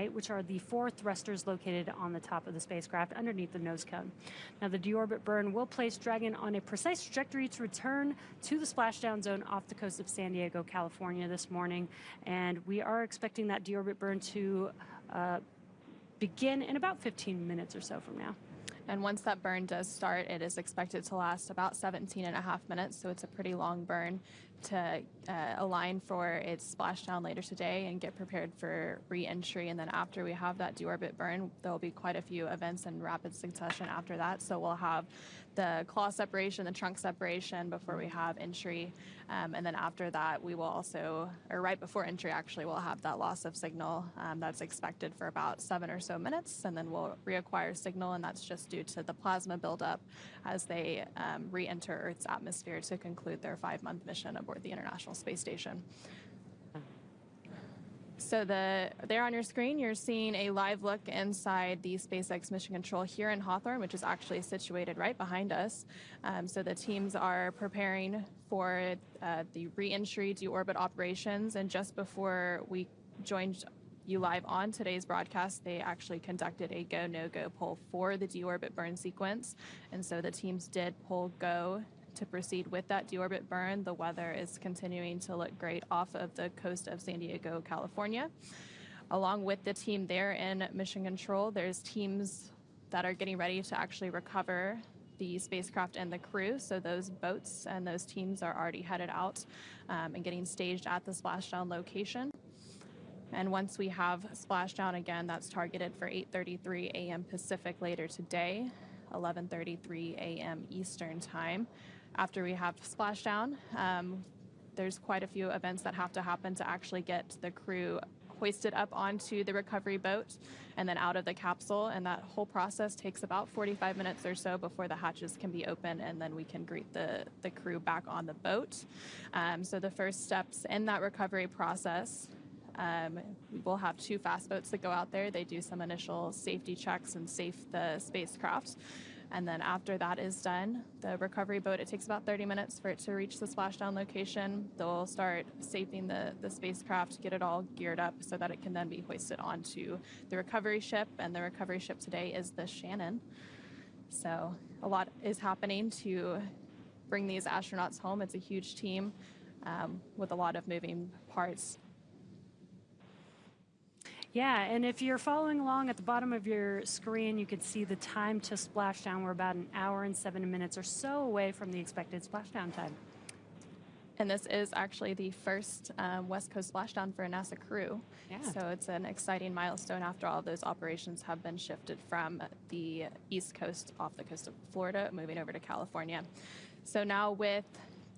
right, which are the 4 thrusters located on the top of the spacecraft underneath the nose cone. Now, the deorbit burn will place Dragon on a precise trajectory to return to the splashdown zone off the coast of San Diego, California this morning, and we are expecting that deorbit burn to begin in about 15 minutes or so from now. And once that burn does start, it is expected to last about 17.5 minutes, so it's a pretty long burn to align for its splashdown later today and get prepared for re-entry. And then after we have that deorbit burn, there will be quite a few events in rapid succession after that. So we'll have the claw separation, the trunk separation before we have entry. And then after that, we will also, or right before entry, actually, we'll have that loss of signal that's expected for about 7 or so minutes. And then we'll reacquire signal, and that's just due to the plasma buildup as they re-enter Earth's atmosphere to conclude their 5-month mission aboard the International Space Station. So there on your screen, you're seeing a live look inside the SpaceX Mission Control here in Hawthorne, which is actually situated right behind us. So the teams are preparing for the re-entry deorbit operations, and just before we joined you live on today's broadcast, they actually conducted a go, no-go poll for the deorbit burn sequence. And so the teams did poll go to proceed with that deorbit burn. The weather is continuing to look great off of the coast of San Diego, California. Along with the team there in Mission Control, there's teams that are getting ready to actually recover the spacecraft and the crew. So those boats and those teams are already headed out and getting staged at the splashdown location. And once we have splashdown again, that's targeted for 8:33 a.m. Pacific later today, 11:33 a.m. Eastern time. After we have splashdown, there's quite a few events that have to happen to actually get the crew hoisted up onto the recovery boat and then out of the capsule. And that whole process takes about 45 minutes or so before the hatches can be open, and then we can greet the crew back on the boat. So the first steps in that recovery process, we'll have 2 fast boats that go out there. They do some initial safety checks and safe the spacecraft. And then after that is done, the recovery boat, it takes about 30 minutes for it to reach the splashdown location. They'll start safing the spacecraft, get it all geared up so that it can then be hoisted onto the recovery ship. And the recovery ship today is the Shannon. So a lot is happening to bring these astronauts home. It's a huge team with a lot of moving parts. Yeah, and if you're following along at the bottom of your screen, you can see the time to splashdown. We're about 1 hour and 7 minutes or so away from the expected splashdown time. And this is actually the first West Coast splashdown for a NASA crew. Yeah. So it's an exciting milestone after all of those operations have been shifted from the East Coast, off the coast of Florida, moving over to California. So now with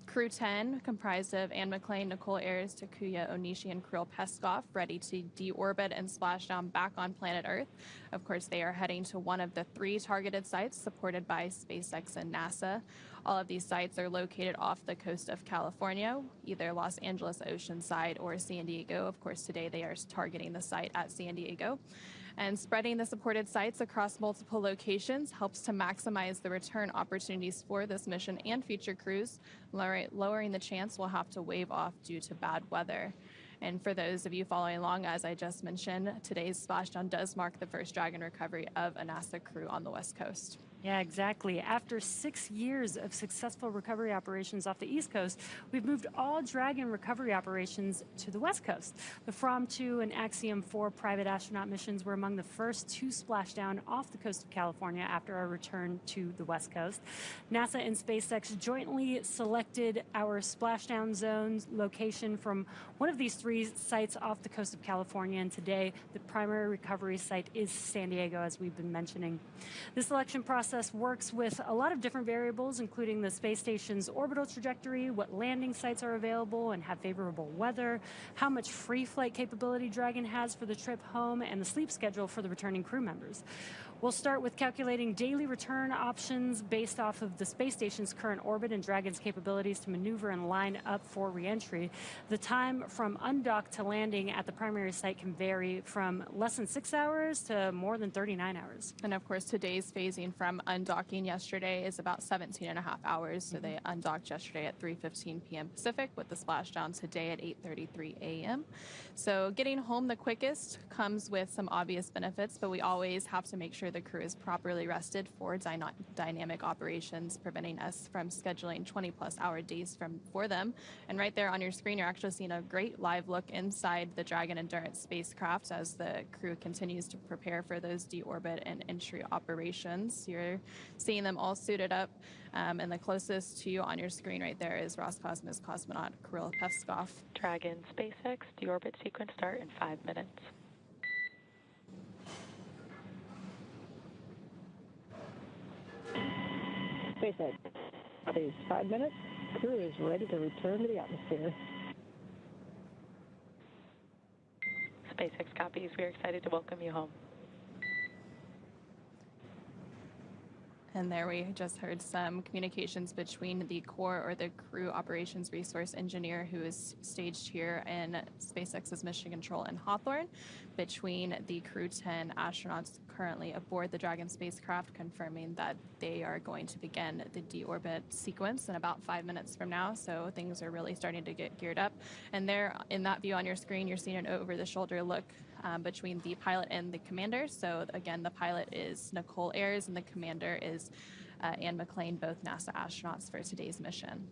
Crew-10, comprised of McClain, Nichole Ayers, Takuya Onishi, and Peskov, ready to deorbit and splash down back on planet Earth. Of course, they are heading to one of the 3 targeted sites supported by SpaceX and NASA. All of these sites are located off the coast of California, either Los Angeles Oceanside or San Diego. Of course, today they are targeting the site at San Diego. And spreading the supported sites across multiple locations helps to maximize the return opportunities for this mission and future crews, lowering the chance we'll have to wave off due to bad weather. And for those of you following along, as I just mentioned, today's splashdown does mark the first Dragon recovery of a NASA crew on the West Coast. Yeah, exactly. After 6 years of successful recovery operations off the East Coast, we've moved all Dragon recovery operations to the West Coast. The From 2 and Axiom 4 private astronaut missions were among the first to splash down off the coast of California after our return to the West Coast. NASA and SpaceX jointly selected our splashdown zones location from one of these 3 sites off the coast of California, and today the primary recovery site is San Diego, as we've been mentioning. The selection process works with a lot of different variables, including the space station's orbital trajectory, what landing sites are available and have favorable weather, how much free flight capability Dragon has for the trip home, and the sleep schedule for the returning crew members. We'll start with calculating daily return options based off of the space station's current orbit and Dragon's capabilities to maneuver and line up for reentry. The time from undock to landing at the primary site can vary from less than 6 hours to more than 39 hours. And of course, today's phasing from from undocking yesterday is about 17 and a half hours. So they undocked yesterday at 3:15 p.m. Pacific with the splashdown today at 8:33 a.m. So getting home the quickest comes with some obvious benefits, but we always have to make sure the crew is properly rested for dynamic operations, preventing us from scheduling 20-plus hour days for them. And right there on your screen, you're actually seeing a great live look inside the Dragon Endurance spacecraft as the crew continues to prepare for those deorbit and entry operations. You're seeing them all suited up, and the closest to you on your screen right there is Roscosmos cosmonaut Kirill Peskov. Dragon SpaceX deorbit sequence start in 5 minutes. SpaceX, phase 5 minutes. Crew is ready to return to the atmosphere. SpaceX copies. We are excited to welcome you home. And there we just heard some communications between the core or the crew operations resource engineer who is staged here in SpaceX's mission control in Hawthorne, between the Crew-10 astronauts currently aboard the Dragon spacecraft, confirming that they are going to begin the deorbit sequence in about 5 minutes from now. So things are really starting to get geared up. And there in that view on your screen, you're seeing an over-the-shoulder look between the pilot and the commander. So again, the pilot is Nichole Ayers and the commander is Anne McClain, both NASA astronauts for today's mission.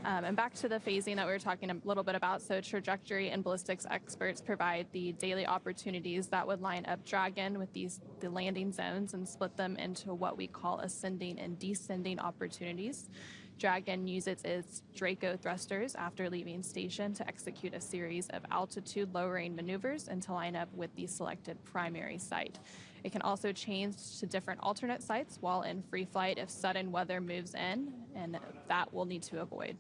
And back to the phasing that we were talking a little bit about. So trajectory and ballistics experts provide the daily opportunities that would line up Dragon with the landing zones and split them into what we call ascending and descending opportunities. Dragon uses its Draco thrusters after leaving station to execute a series of altitude lowering maneuvers and to line up with the selected primary site. It can also change to different alternate sites while in free flight if sudden weather moves in, and that we'll need to avoid.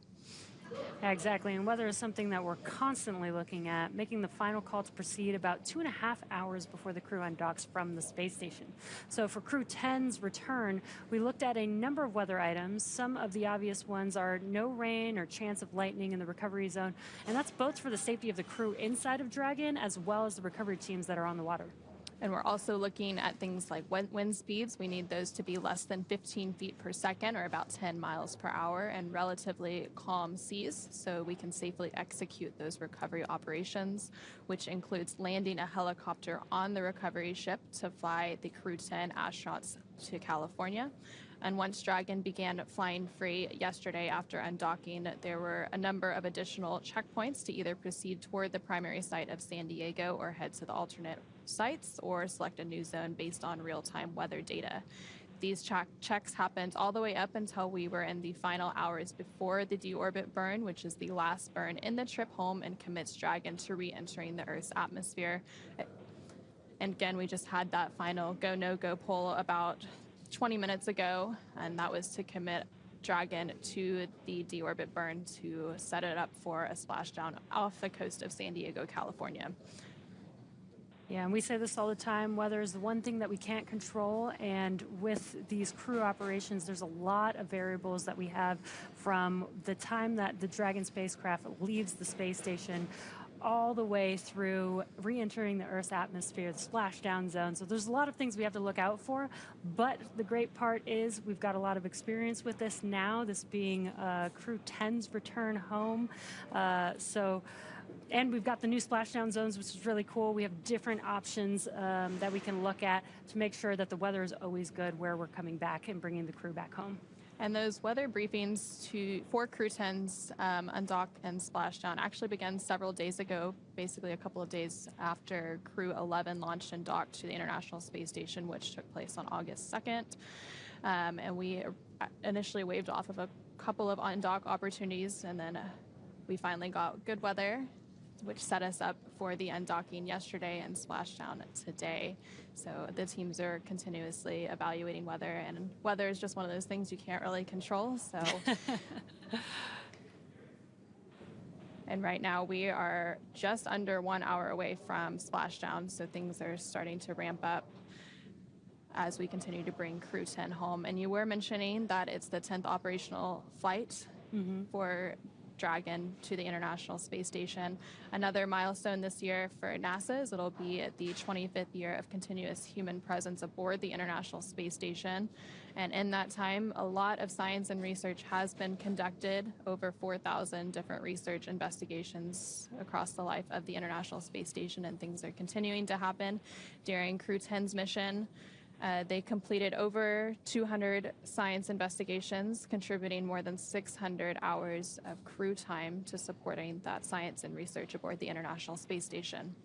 Yeah, exactly. And weather is something that we're constantly looking at, making the final call to proceed about 2.5 hours before the crew undocks from the space station. So for Crew-10's return, we looked at a number of weather items. Some of the obvious ones are no rain or chance of lightning in the recovery zone. And that's both for the safety of the crew inside of Dragon as well as the recovery teams that are on the water. And we're also looking at things like wind speeds. We need those to be less than 15 feet per second or about 10 miles per hour, and relatively calm seas so we can safely execute those recovery operations, which includes landing a helicopter on the recovery ship to fly the Crew-10 astronauts to California. And once Dragon began flying free yesterday after undocking, there were a number of additional checkpoints to either proceed toward the primary site of San Diego or head to the alternate sites or select a new zone based on real-time weather data. These checks happened all the way up until we were in the final hours before the deorbit burn, which is the last burn in the trip home and commits Dragon to re-entering the Earth's atmosphere. And again, we just had that final go, no-go poll about 20 minutes ago, and that was to commit Dragon to the deorbit burn to set it up for a splashdown off the coast of San Diego, California. Yeah, and we say this all the time, weather is the one thing that we can't control, and with these crew operations, there's a lot of variables that we have from the time that the Dragon spacecraft leaves the space station all the way through re-entering the Earth's atmosphere, the splashdown zone. So there's a lot of things we have to look out for, but the great part is we've got a lot of experience with this now, this being Crew-10's return home. And we've got the new splashdown zones, which is really cool. We have different options that we can look at to make sure that the weather is always good where we're coming back and bringing the crew back home. And those weather briefings for Crew-10's undock and splashdown actually began several days ago, basically a couple of days after Crew-11 launched and docked to the International Space Station, which took place on August 2nd. And we initially waved off of a couple of undock opportunities, and then we finally got good weather, which set us up for the undocking yesterday and splashdown today. So the teams are continuously evaluating weather, and weather is just one of those things you can't really control. So, and right now we are just under 1 hour away from splashdown, so things are starting to ramp up as we continue to bring Crew-10 home. And you were mentioning that it's the 10th operational flight for Dragon to the International Space Station. Another milestone this year for NASA is it'll be at the 25th year of continuous human presence aboard the International Space Station. And in that time, a lot of science and research has been conducted, over 4,000 different research investigations across the life of the International Space Station, and things are continuing to happen during Crew-10's mission. They completed over 200 science investigations, contributing more than 600 hours of crew time to supporting that science and research aboard the International Space Station.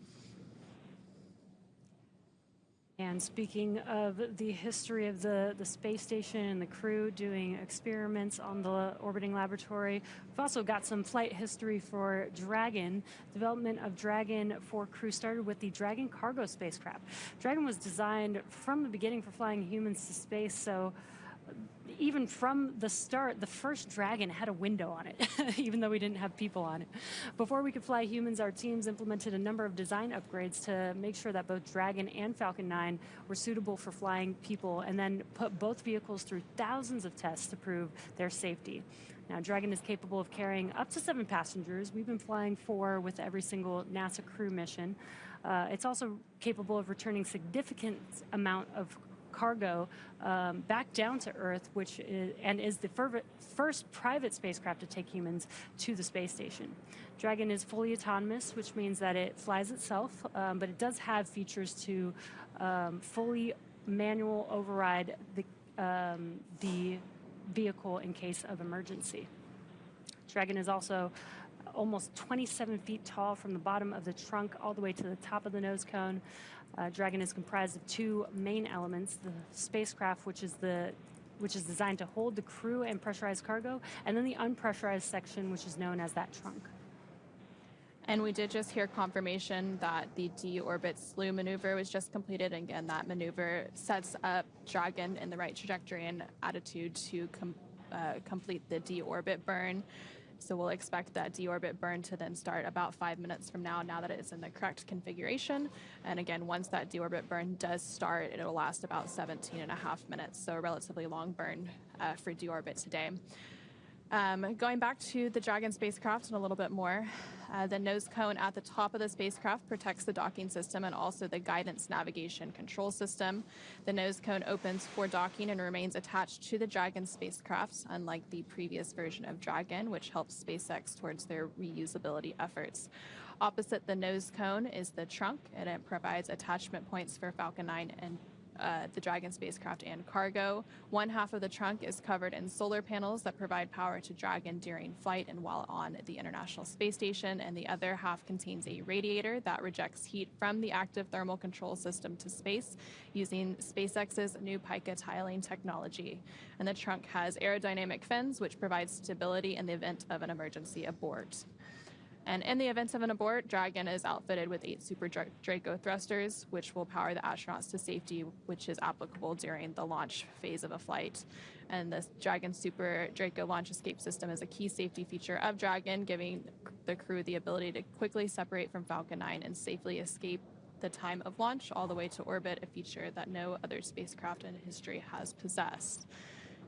And speaking of the history of the space station and the crew doing experiments on the orbiting laboratory, we've also got some flight history for Dragon. Development of Dragon for Crew started with the Dragon cargo spacecraft. Dragon was designed from the beginning for flying humans to space, so even from the start, the first Dragon had a window on it, even though we didn't have people on it. Before we could fly humans, our teams implemented a number of design upgrades to make sure that both Dragon and Falcon 9 were suitable for flying people, and then put both vehicles through thousands of tests to prove their safety. Now, Dragon is capable of carrying up to 7 passengers. We've been flying 4 with every single NASA crew mission. It's also capable of returning significant amount of cargo back down to Earth, which is the first private spacecraft to take humans to the space station. Dragon is fully autonomous, which means that it flies itself, but it does have features to fully manual override the vehicle in case of emergency. Dragon is also almost 27 feet tall from the bottom of the trunk all the way to the top of the nose cone. Dragon is comprised of 2 main elements: the spacecraft, which is designed to hold the crew and pressurized cargo, and then the unpressurized section, which is known as that trunk. And we did just hear confirmation that the deorbit slew maneuver was just completed. And again, that maneuver sets up Dragon in the right trajectory and attitude to complete the deorbit burn. So we'll expect that deorbit burn to then start about 5 minutes from now that it is in the correct configuration. And again, once that deorbit burn does start, it'll last about 17.5 minutes, so a relatively long burn for deorbit today. Going back to the Dragon spacecraft and a little bit more, the nose cone at the top of the spacecraft protects the docking system and also the guidance navigation control system. The nose cone opens for docking and remains attached to the Dragon spacecraft, unlike the previous version of Dragon, which helps SpaceX towards their reusability efforts. Opposite the nose cone is the trunk, and it provides attachment points for Falcon 9 and the Dragon spacecraft and cargo. One half of the trunk is covered in solar panels that provide power to Dragon during flight and while on the International Space Station, and the other half contains a radiator that rejects heat from the active thermal control system to space using SpaceX's new Pica tiling technology. And the trunk has aerodynamic fins, which provide stability in the event of an emergency abort. And in the event of an abort, Dragon is outfitted with 8 Super Draco thrusters, which will power the astronauts to safety, which is applicable during the launch phase of a flight. And the Dragon Super Draco launch escape system is a key safety feature of Dragon, giving the crew the ability to quickly separate from Falcon 9 and safely escape the time of launch all the way to orbit, a feature that no other spacecraft in history has possessed.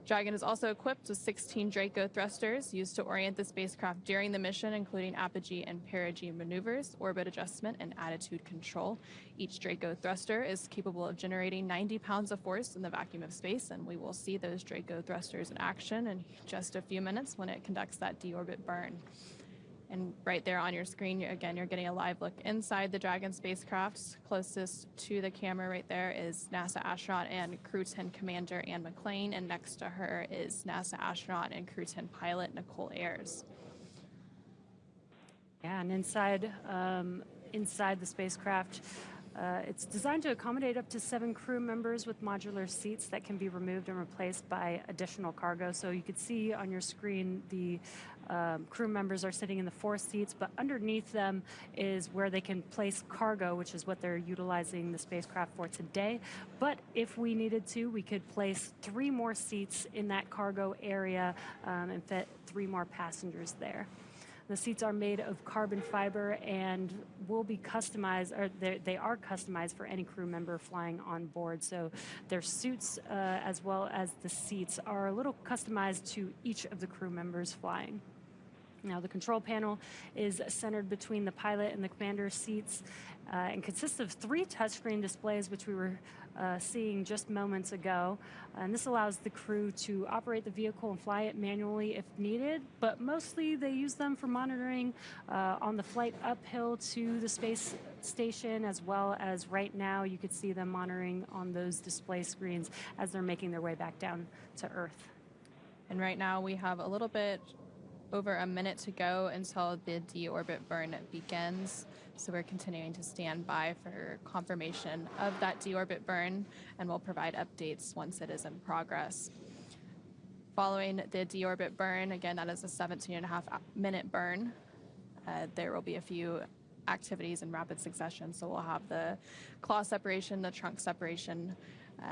Dragon is also equipped with 16 Draco thrusters used to orient the spacecraft during the mission, including apogee and perigee maneuvers, orbit adjustment, and attitude control. Each Draco thruster is capable of generating 90 pounds of force in the vacuum of space, and we will see those Draco thrusters in action in just a few minutes when it conducts that deorbit burn. And right there on your screen, you're getting a live look inside the Dragon spacecraft. Closest to the camera right there is NASA astronaut and Crew-10 commander Anne McClain, and next to her is NASA astronaut and Crew-10 pilot Nichole Ayers. Yeah, and inside the spacecraft, it's designed to accommodate up to 7 crew members with modular seats that can be removed and replaced by additional cargo. So you could see on your screen the crew members are sitting in the 4 seats, but underneath them is where they can place cargo, which is what they're utilizing the spacecraft for today. But if we needed to, we could place 3 more seats in that cargo area and fit 3 more passengers there. The seats are made of carbon fiber and will be customized, or they are customized for any crew member flying on board. So their suits, as well as the seats, are a little customized to each of the crew members flying. Now, the control panel is centered between the pilot and the commander's seats and consists of 3 touchscreen displays, which we were seeing just moments ago. And this allows the crew to operate the vehicle and fly it manually if needed, but mostly they use them for monitoring on the flight uphill to the space station, as well as right now you could see them monitoring on those display screens as they're making their way back down to Earth. And right now we have a little bit over a minute to go until the deorbit burn begins. So we're continuing to stand by for confirmation of that deorbit burn, and we'll provide updates once it is in progress. Following the deorbit burn, again, that is a 17.5-minute burn. There will be a few activities in rapid succession. So we'll have the claw separation, the trunk separation.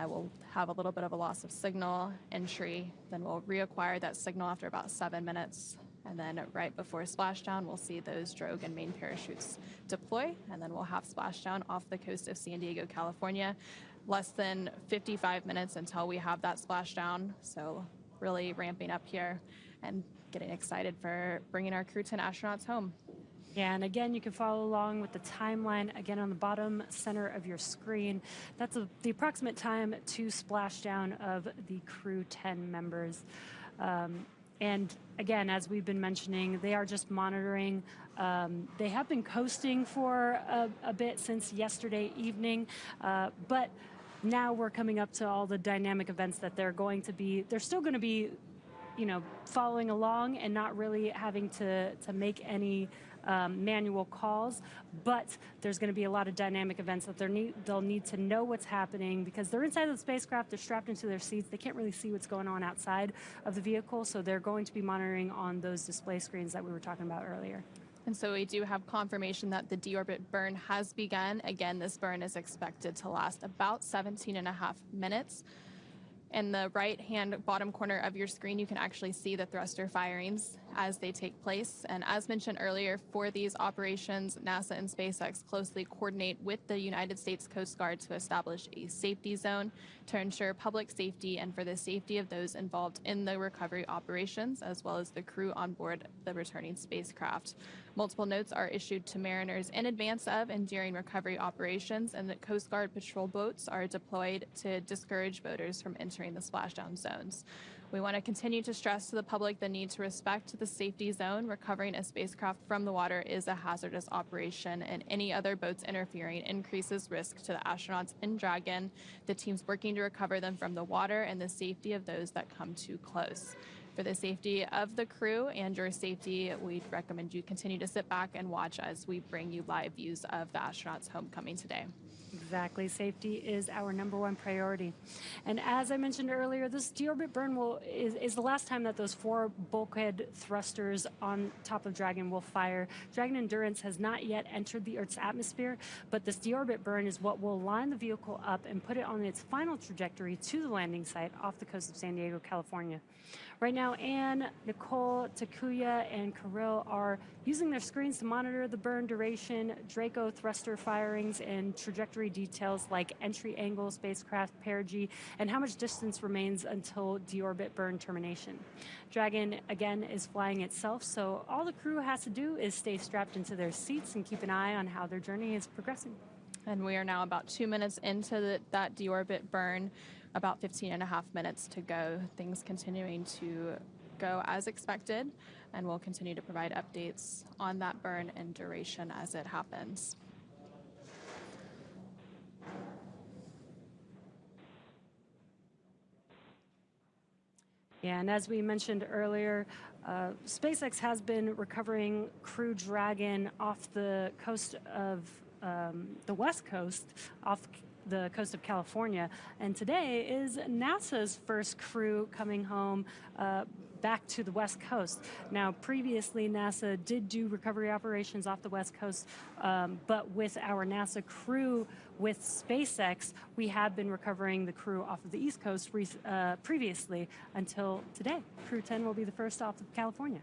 We'll have a little bit of a loss of signal entry. Then we'll reacquire that signal after about 7 minutes. And then right before splashdown, we'll see those drogue and main parachutes deploy. And then we'll have splashdown off the coast of San Diego, California. Less than 55 minutes until we have that splashdown. So really ramping up here and getting excited for bringing our Crew-10 astronauts home. Yeah, and again, you can follow along with the timeline again on the bottom center of your screen. That's the approximate time to splashdown of the Crew-10 members. And again, as we've been mentioning, they are just monitoring. They have been coasting for a bit since yesterday evening, but now we're coming up to all the dynamic events that they're still going to be, following along and not really having to make any manual calls, but there's going to be a lot of dynamic events that they'll need to know what's happening because they're inside of the spacecraft, they're strapped into their seats, they can't really see what's going on outside of the vehicle, so they're going to be monitoring on those display screens that we were talking about earlier. And so we do have confirmation that the deorbit burn has begun. Again, this burn is expected to last about 17.5 minutes. In the right-hand bottom corner of your screen, you can actually see the thruster firings as they take place. And as mentioned earlier, for these operations, NASA and SpaceX closely coordinate with the United States Coast Guard to establish a safety zone to ensure public safety and for the safety of those involved in the recovery operations, as well as the crew on board the returning spacecraft. Multiple notes are issued to mariners in advance of and during recovery operations, and the Coast Guard patrol boats are deployed to discourage boaters from entering the splashdown zones. We want to continue to stress to the public the need to respect the safety zone. Recovering a spacecraft from the water is a hazardous operation, and any other boats interfering increases risk to the astronauts in Dragon, the teams working to recover them from the water, and the safety of those that come too close. For the safety of the crew and your safety, we'd recommend you continue to sit back and watch as we bring you live views of the astronauts' homecoming today. Exactly. Safety is our #1 priority. And as I mentioned earlier, this deorbit burn is the last time that those 4 bulkhead thrusters on top of Dragon will fire. Dragon Endurance has not yet entered the Earth's atmosphere, but this deorbit burn is what will line the vehicle up and put it on its final trajectory to the landing site off the coast of San Diego, California. Right now, Anne, Nicole, Takuya, and Kirill are using their screens to monitor the burn duration, Draco thruster firings, and trajectory details like entry angle, spacecraft perigee, and how much distance remains until deorbit burn termination. Dragon, again, is flying itself, so all the crew has to do is stay strapped into their seats and keep an eye on how their journey is progressing. And we are now about 2 minutes into that deorbit burn, about 15.5 minutes to go. Things continuing to go as expected, and we'll continue to provide updates on that burn and duration as it happens. Yeah, and as we mentioned earlier, SpaceX has been recovering Crew Dragon off the coast of the West Coast, off the coast of California. And today is NASA's first crew coming home back to the West Coast. Now, previously, NASA did do recovery operations off the West Coast, but with our NASA crew with SpaceX, we have been recovering the crew off of the East Coast previously until today. Crew-10 will be the first off of California.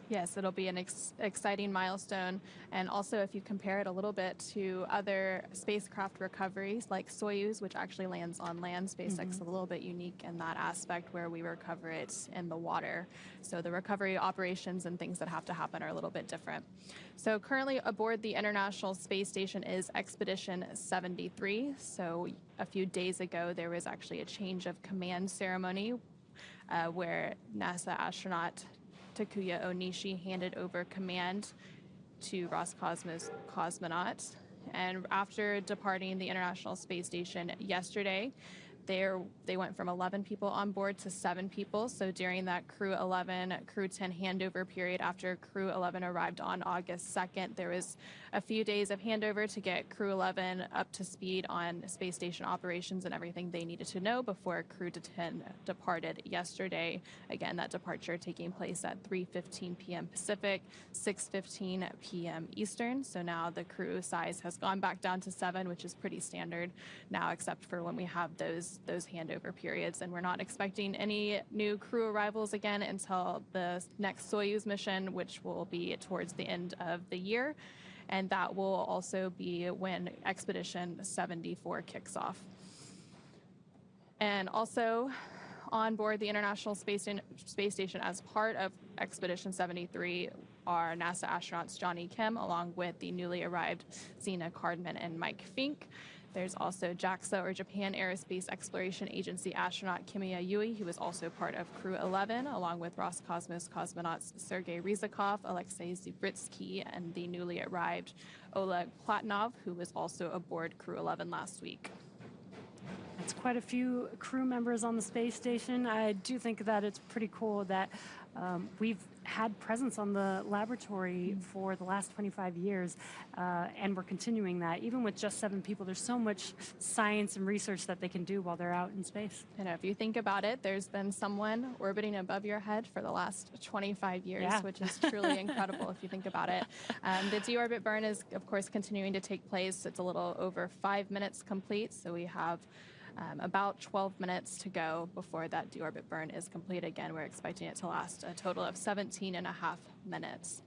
Yes, it'll be an exciting milestone. And also, if you compare it a little bit to other spacecraft recoveries like Soyuz, which actually lands on land, SpaceX is a little bit unique in that aspect where we recover it in the water. So the recovery operations and things that have to happen are a little bit different. So currently aboard the International Space Station is Expedition 73. So a few days ago, there was actually a change of command ceremony where NASA astronaut Takuya Onishi handed over command to Roscosmos cosmonauts. And after departing the International Space Station yesterday, they went from 11 people on board to 7 people. So during that Crew-11, Crew-10 handover period after Crew-11 arrived on August 2nd, there was a few days of handover to get Crew-11 up to speed on space station operations and everything they needed to know before Crew-10 departed yesterday. Again, that departure taking place at 3:15 p.m. Pacific, 6:15 p.m. Eastern. So now the crew size has gone back down to 7, which is pretty standard now, except for when we have those handover periods. And we're not expecting any new crew arrivals again until the next Soyuz mission, which will be towards the end of the year. And that will also be when Expedition 74 kicks off. And also on board the International Space Station as part of Expedition 73 are NASA astronauts Johnny Kim, along with the newly arrived Zena Cardman and Mike Fink. There's also JAXA, or Japan Aerospace Exploration Agency astronaut Kimiya Yui, who was also part of Crew-11, along with Roscosmos cosmonauts Sergei Ryzhikov, Alexei Zubritsky, and the newly arrived Oleg Platonov, who was also aboard Crew-11 last week. It's quite a few crew members on the space station. I do think that it's pretty cool that we've had presence on the laboratory for the last 25 years, and we're continuing that. Even with just 7 people, there's so much science and research that they can do while they're out in space. You know, if you think about it, there's been someone orbiting above your head for the last 25 years, which is truly incredible if you think about it. The deorbit burn is, of course, continuing to take place. It's a little over 5 minutes complete, so we have about 12 minutes to go before that deorbit burn is complete. Again, we're expecting it to last a total of 17 and a half minutes.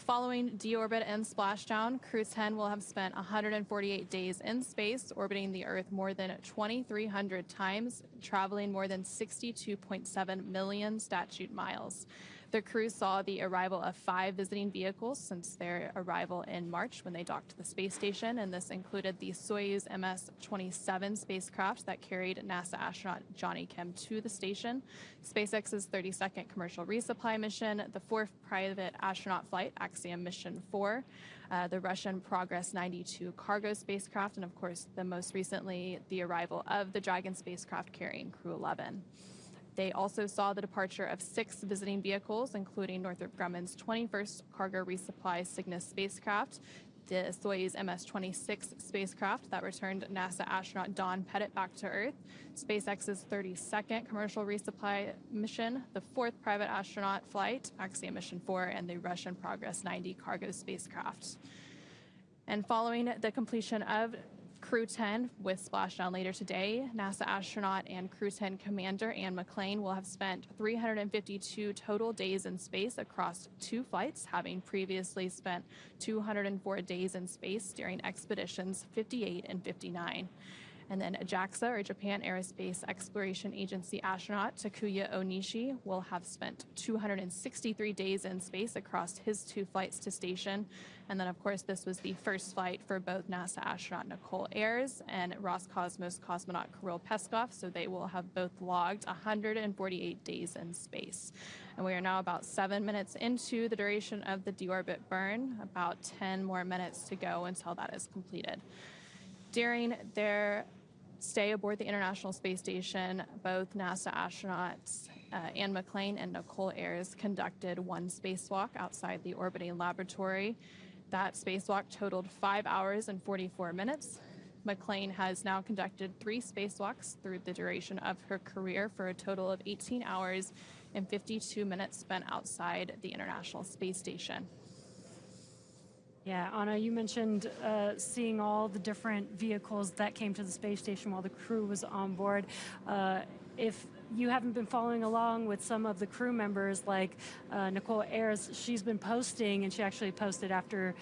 Following deorbit and splashdown, Crew-10 will have spent 148 days in space, orbiting the Earth more than 2,300 times, traveling more than 62.7 million statute miles. The crew saw the arrival of 5 visiting vehicles since their arrival in March when they docked to the space station, and this included the Soyuz MS-27 spacecraft that carried NASA astronaut Johnny Kim to the station, SpaceX's 32nd commercial resupply mission, the 4th private astronaut flight, Axiom Mission 4, the Russian Progress 92 cargo spacecraft, and of course, the most recently, the arrival of the Dragon spacecraft carrying Crew-11. They also saw the departure of 6 visiting vehicles, including Northrop Grumman's 21st cargo resupply Cygnus spacecraft, the Soyuz MS-26 spacecraft that returned NASA astronaut Don Pettit back to Earth, SpaceX's 32nd commercial resupply mission, the 4th private astronaut flight, Axiom Mission 4, and the Russian Progress 90 cargo spacecraft. And following the completion of Crew-10 with splashdown later today, NASA astronaut and Crew-10 commander Anne McClain will have spent 352 total days in space across 2 flights, having previously spent 204 days in space during expeditions 58 and 59. And then JAXA, or Japan Aerospace Exploration Agency astronaut Takuya Onishi will have spent 263 days in space across his 2 flights to station. And then, of course, this was the first flight for both NASA astronaut Nichole Ayers and Roscosmos cosmonaut Kirill Peskov, so they will have both logged 148 days in space. And we are now about 7 minutes into the duration of the deorbit burn, about 10 more minutes to go until that is completed. During their stay aboard the International Space Station, both NASA astronauts Anne McClain and Nichole Ayers conducted 1 spacewalk outside the orbiting laboratory. That spacewalk totaled 5 hours and 44 minutes. McClain has now conducted 3 spacewalks through the duration of her career for a total of 18 hours and 52 minutes spent outside the International Space Station. Yeah, Anna, you mentioned seeing all the different vehicles that came to the space station while the crew was on board. If you haven't been following along with some of the crew members, like Nichole Ayers, she's been posting, and she actually posted after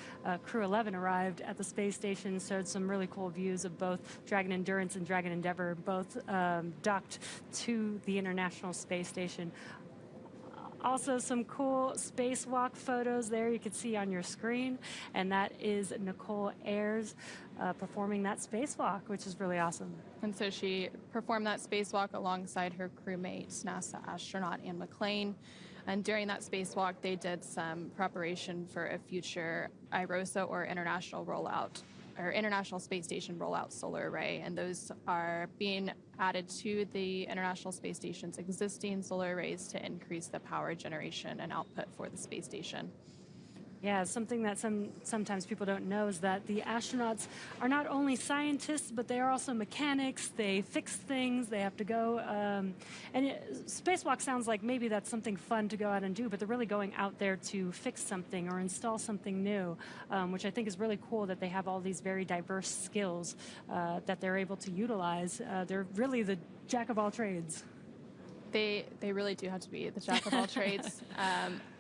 Crew-11 arrived at the space station, showed some really cool views of both Dragon Endurance and Dragon Endeavour, both docked to the International Space Station. Also, some cool spacewalk photos there you can see on your screen, and that is Nichole Ayers performing that spacewalk, which is really awesome. And so she performed that spacewalk alongside her crewmates, NASA astronaut Anne McClain. And during that spacewalk, they did some preparation for a future IROSA, or International Rollout, or International Space Station Rollout Solar Array, and those are being added to the International Space Station's existing solar arrays to increase the power generation and output for the space station. Yeah, something that sometimes people don't know is that the astronauts are not only scientists, but they are also mechanics. They fix things. They have to go. Spacewalk sounds like maybe that's something fun to go out and do, but they're really going out there to fix something or install something new, which I think is really cool that they have all these very diverse skills that they're able to utilize. They're really the jack of all trades. They really do have to be the jack of all trades.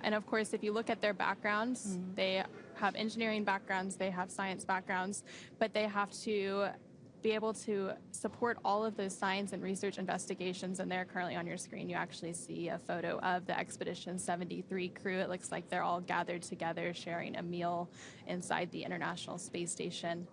And of course, if you look at their backgrounds, they have engineering backgrounds, they have science backgrounds, but they have to be able to support all of those science and research investigations. And there, currently on your screen, you actually see a photo of the Expedition 73 crew. It looks like they're all gathered together, sharing a meal inside the International Space Station.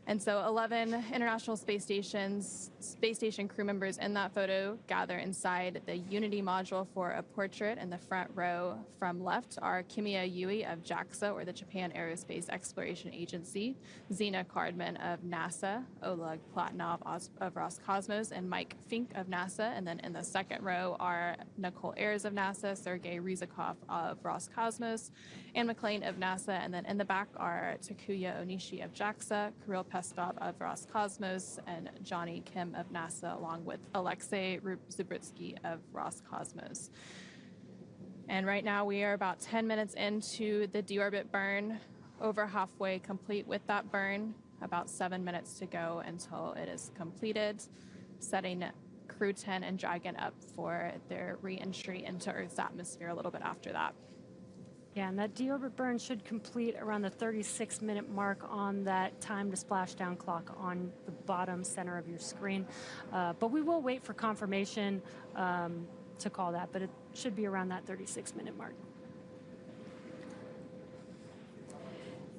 And so 11 International Space Station crew members in that photo gather inside the Unity module for a portrait. In the front row from left are Kimiya Yui of JAXA, or the Japan Aerospace Exploration Agency, Zena Cardman of NASA, Oleg Platonov of Roscosmos, and Mike Fink of NASA. And then in the second row are Nichole Ayers of NASA, Sergei Ryzhikov of Roscosmos, Anne McClain of NASA. And then in the back are Takuya Onishi of JAXA, Kirill Peskov of Roscosmos, and Johnny Kim of NASA, along with Alexei Zubritsky of Roscosmos. And right now we are about 10 minutes into the deorbit burn, over halfway complete with that burn, about 7 minutes to go until it is completed, setting Crew-10 and Dragon up for their re-entry into Earth's atmosphere a little bit after that. Yeah, and that deorbit burn should complete around the 36-minute mark on that time to splashdown clock on the bottom center of your screen. But we will wait for confirmation to call that, but it should be around that 36-minute mark.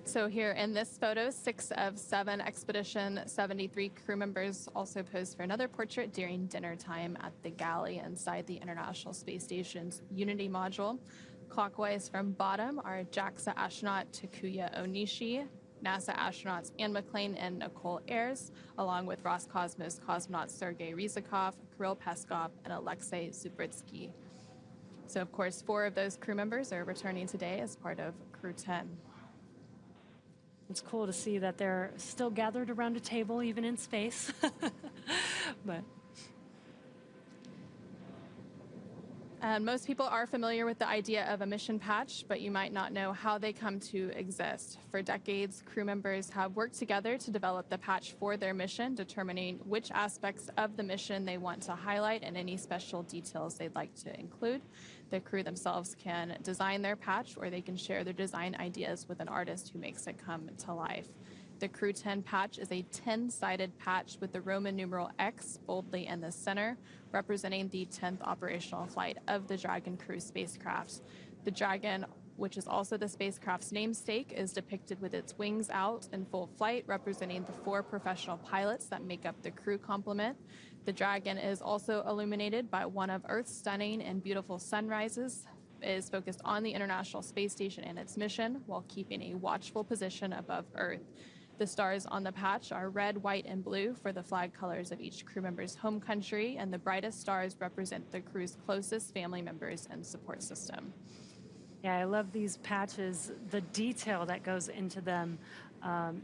So here in this photo, 6 of 7 Expedition 73 crew members also posed for another portrait during dinner time at the galley inside the International Space Station's Unity module. Clockwise from bottom are JAXA astronaut Takuya Onishi, NASA astronauts Anne McClain and Nichole Ayers, along with Roscosmos cosmonauts Sergei Ryzhikov, Kirill Peskov, and Alexei Zubritsky. So, of course, 4 of those crew members are returning today as part of Crew-10. It's cool to see that they're still gathered around a table, even in space. But most people are familiar with the idea of a mission patch, but you might not know how they come to exist. For decades, crew members have worked together to develop the patch for their mission, determining which aspects of the mission they want to highlight and any special details they'd like to include. The crew themselves can design their patch, or they can share their design ideas with an artist who makes it come to life. The Crew-10 patch is a 10-sided patch with the Roman numeral X boldly in the center, representing the 10th operational flight of the Dragon crew spacecraft. The Dragon, which is also the spacecraft's namesake, is depicted with its wings out in full flight, representing the 4 professional pilots that make up the crew complement. The Dragon is also illuminated by one of Earth's stunning and beautiful sunrises, is focused on the International Space Station and its mission, while keeping a watchful position above Earth. The stars on the patch are red, white, and blue for the flag colors of each crew member's home country, and the brightest stars represent the crew's closest family members and support system. yeah, I love these patches. The detail that goes into them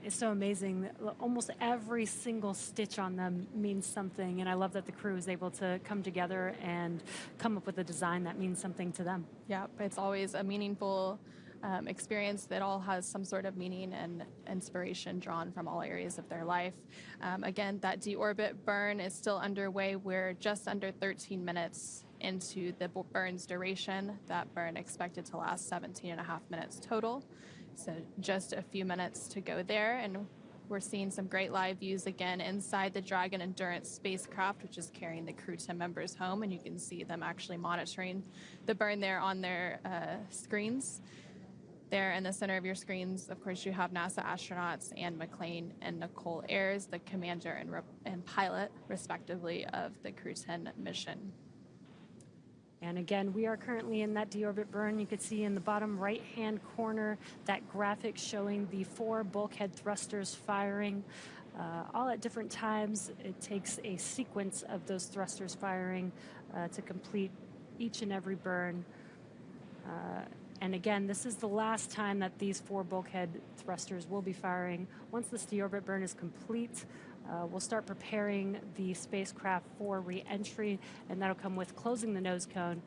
is so amazing. Almost every single stitch on them means something, and I love that the crew is able to come together and come up with a design that means something to them. Yeah, it's always a meaningful experience that all has some sort of meaning and inspiration drawn from all areas of their life. Again, that deorbit burn is still underway. We're just under 13 minutes into the burn's duration. That burn expected to last 17 and a half minutes total. So just a few minutes to go there, and we're seeing some great live views again inside the Dragon Endurance spacecraft, which is carrying the Crew-10 members home, and you can see them actually monitoring the burn there on their screens. There in the center of your screens, of course, you have NASA astronauts and McClain and Nichole Ayers, the commander and pilot, respectively, of the Crew-10 mission. And again, we are currently in that deorbit burn. You can see in the bottom right-hand corner that graphic showing the 4 bulkhead thrusters firing, all at different times. It takes a sequence of those thrusters firing to complete each and every burn. And again, this is the last time that these 4 bulkhead thrusters will be firing. Once this deorbit burn is complete, we'll start preparing the spacecraft for re-entry, and that'll come with closing the nose cone,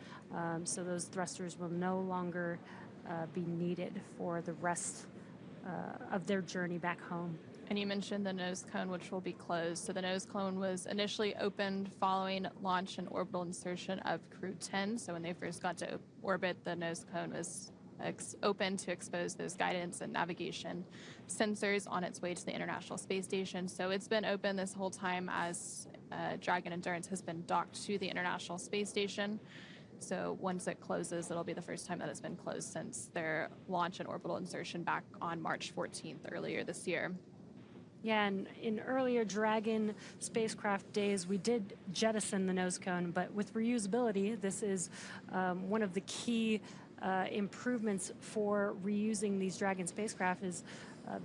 so those thrusters will no longer be needed for the rest of their journey back home. And you mentioned the nose cone, which will be closed. So the nose cone was initially opened following launch and orbital insertion of Crew-10. So when they first got to orbit, the nose cone was open to expose those guidance and navigation sensors on its way to the International Space Station. So it's been open this whole time as Dragon Endurance has been docked to the International Space Station. So once it closes, it'll be the first time that it's been closed since their launch and orbital insertion back on March 14th earlier this year. Yeah, and in earlier Dragon spacecraft days, we did jettison the nose cone, but with reusability, this is one of the key improvements for reusing these Dragon spacecraft is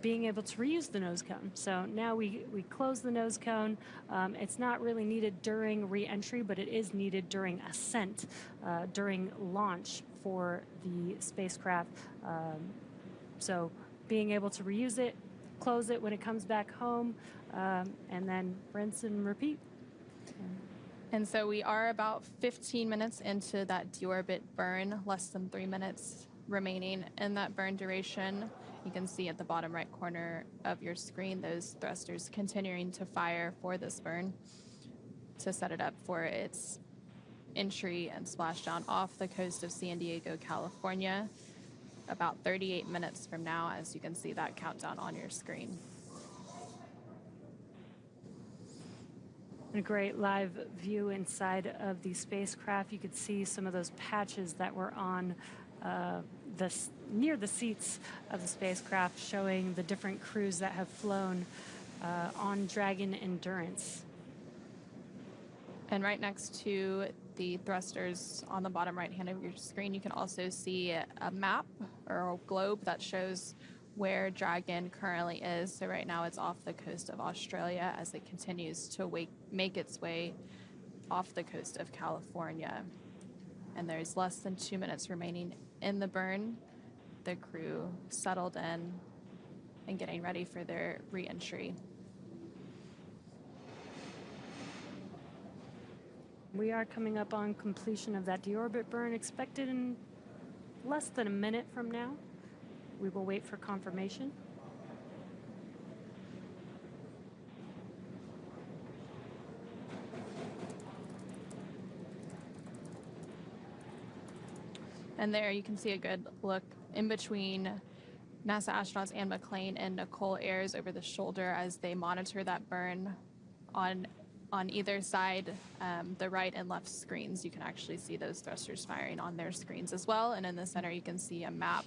being able to reuse the nose cone. So now we close the nose cone. It's not really needed during re-entry, but it is needed during ascent, during launch for the spacecraft. So being able to reuse it, close it when it comes back home, and then rinse and repeat. And so we are about 15 minutes into that deorbit burn, less than 3 minutes remaining in that burn duration. You can see at the bottom right corner of your screen those thrusters continuing to fire for this burn to set it up for its entry and splashdown off the coast of San Diego, California, about 38 minutes from now, as you can see that countdown on your screen. A great live view inside of the spacecraft. You could see some of those patches that were on near the seats of the spacecraft, showing the different crews that have flown on Dragon Endurance. And right next to the thrusters on the bottom right hand of your screen, you can also see a map or a globe that shows where Dragon currently is. So right now it's off the coast of Australia as it continues to make its way off the coast of California. And there's less than 2 minutes remaining in the burn. The crew settled in and getting ready for their re-entry. We are coming up on completion of that deorbit burn, expected in less than a minute from now. We will wait for confirmation. And there you can see a good look in between NASA astronauts and McClain and Nichole Ayers over the shoulder as they monitor that burn on either side, the right and left screens. You can actually see those thrusters firing on their screens as well. And in the center, you can see a map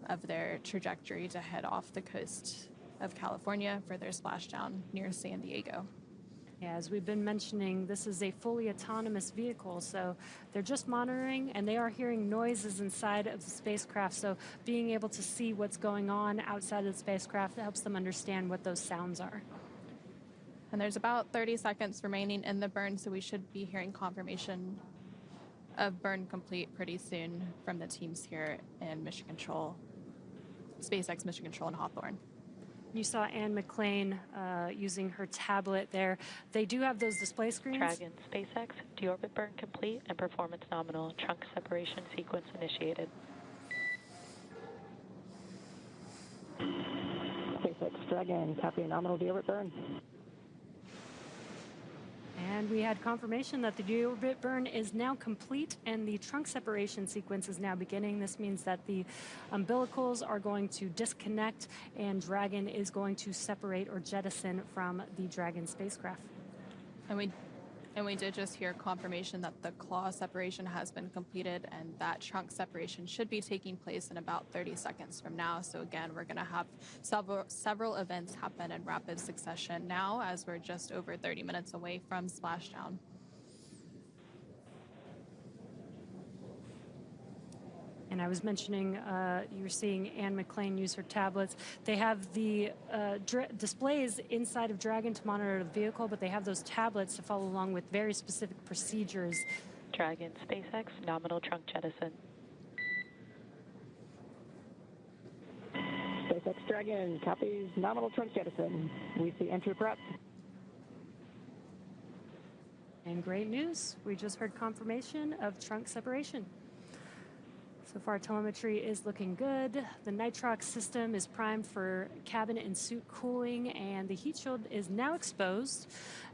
of their trajectory to head off the coast of California for their splashdown near San Diego. Yeah, as we've been mentioning, this is a fully autonomous vehicle, so they're just monitoring, and they are hearing noises inside of the spacecraft, so being able to see what's going on outside of the spacecraft helps them understand what those sounds are. And there's about 30 seconds remaining in the burn, so we should be hearing confirmation of burn complete pretty soon from the teams here in Mission Control, SpaceX Mission Control in Hawthorne. You saw Anne McClain using her tablet there. They do have those display screens. Dragon, SpaceX, deorbit burn complete and performance nominal. Trunk separation sequence initiated. Dragon, copy nominal deorbit burn. And we had confirmation that the deorbit burn is now complete and the trunk separation sequence is now beginning. This means that the umbilicals are going to disconnect and Dragon is going to separate or jettison from the Dragon spacecraft. And we did just hear confirmation that the claw separation has been completed and that trunk separation should be taking place in about 30 seconds from now. So again, we're going to have several events happen in rapid succession now as we're just over 30 minutes away from splashdown. And I was mentioning you were seeing Anne McClain use her tablets. They have the displays inside of Dragon to monitor the vehicle, but they have those tablets to follow along with very specific procedures. Dragon, SpaceX, nominal trunk jettison. SpaceX Dragon, copies nominal trunk jettison. We see entry prep. And great news, we just heard confirmation of trunk separation. So far, telemetry is looking good. The nitrox system is primed for cabin and suit cooling, and the heat shield is now exposed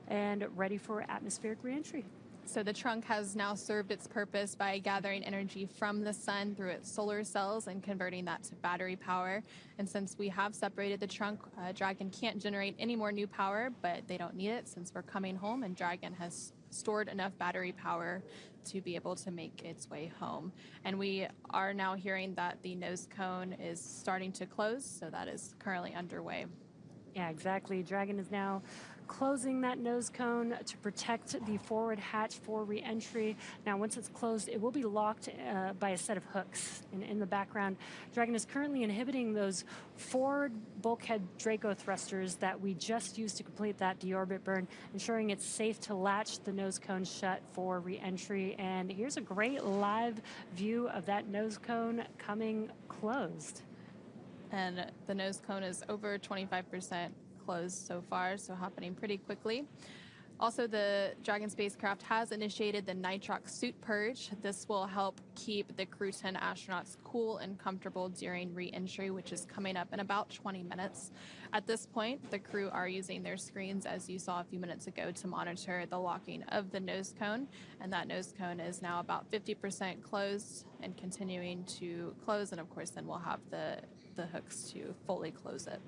and ready for atmospheric reentry. So the trunk has now served its purpose by gathering energy from the sun through its solar cells and converting that to battery power. And since we have separated the trunk, Dragon can't generate any more new power, but they don't need it since we're coming home and Dragon has stored enough battery power to be able to make its way home. And we are now hearing that the nose cone is starting to close, so that is currently underway. Yeah, exactly. Dragon is now closing that nose cone to protect the forward hatch for re-entry. Now, once it's closed, it will be locked by a set of hooks. And in the background, Dragon is currently inhibiting those forward bulkhead Draco thrusters that we just used to complete that deorbit burn, ensuring it's safe to latch the nose cone shut for re-entry. And here's a great live view of that nose cone coming closed. And the nose cone is over 25% closed so far, so happening pretty quickly. Also, the Dragon spacecraft has initiated the nitrox suit purge. This will help keep the Crew-10 astronauts cool and comfortable during re-entry, which is coming up in about 20 minutes. At this point, the crew are using their screens, as you saw a few minutes ago, to monitor the locking of the nose cone. And that nose cone is now about 50% closed and continuing to close. And of course, then we'll have the hooks to fully close it.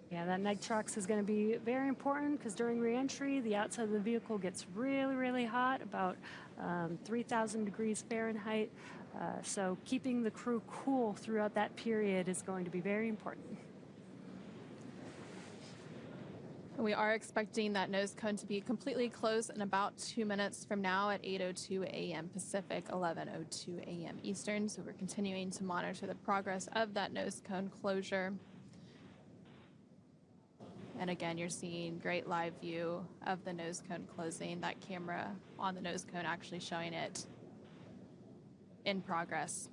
Yeah, that nitrox is going to be very important because during re-entry, the outside of the vehicle gets really, really hot, about 3,000 degrees Fahrenheit. So keeping the crew cool throughout that period is going to be very important. We are expecting that nose cone to be completely closed in about 2 minutes from now at 8:02 a.m. Pacific, 11:02 a.m. Eastern. So we're continuing to monitor the progress of that nose cone closure. And again, you're seeing great live view of the nose cone closing. That camera on the nose cone actually showing it in progress.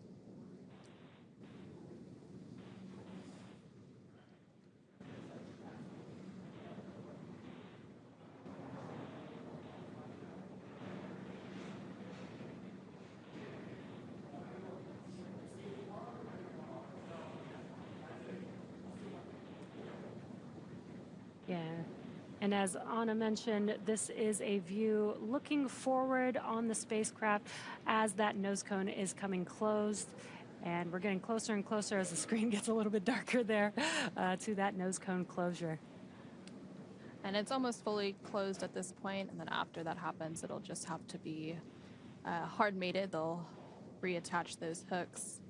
Yeah. And as Anna mentioned, this is a view looking forward on the spacecraft as that nose cone is coming closed. And we're getting closer and closer as the screen gets a little bit darker there to that nose cone closure. And it's almost fully closed at this point. And then after that happens, it'll just have to be hard mated. They'll reattach those hooks.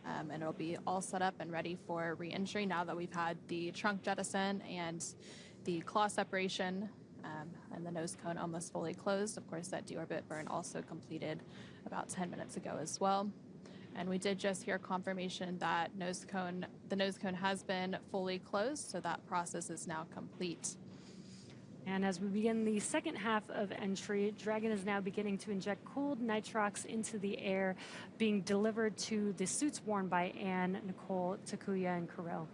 And it'll be all set up and ready for re-entry now that we've had the trunk jettison and the claw separation and the nose cone almost fully closed. Of course, that deorbit burn also completed about 10 minutes ago as well. And we did just hear confirmation that the nose cone has been fully closed, so that process is now complete. And as we begin the second half of entry, Dragon is now beginning to inject cooled nitrox into the air, being delivered to the suits worn by Anne, Nicole, Takuya, and Kirill.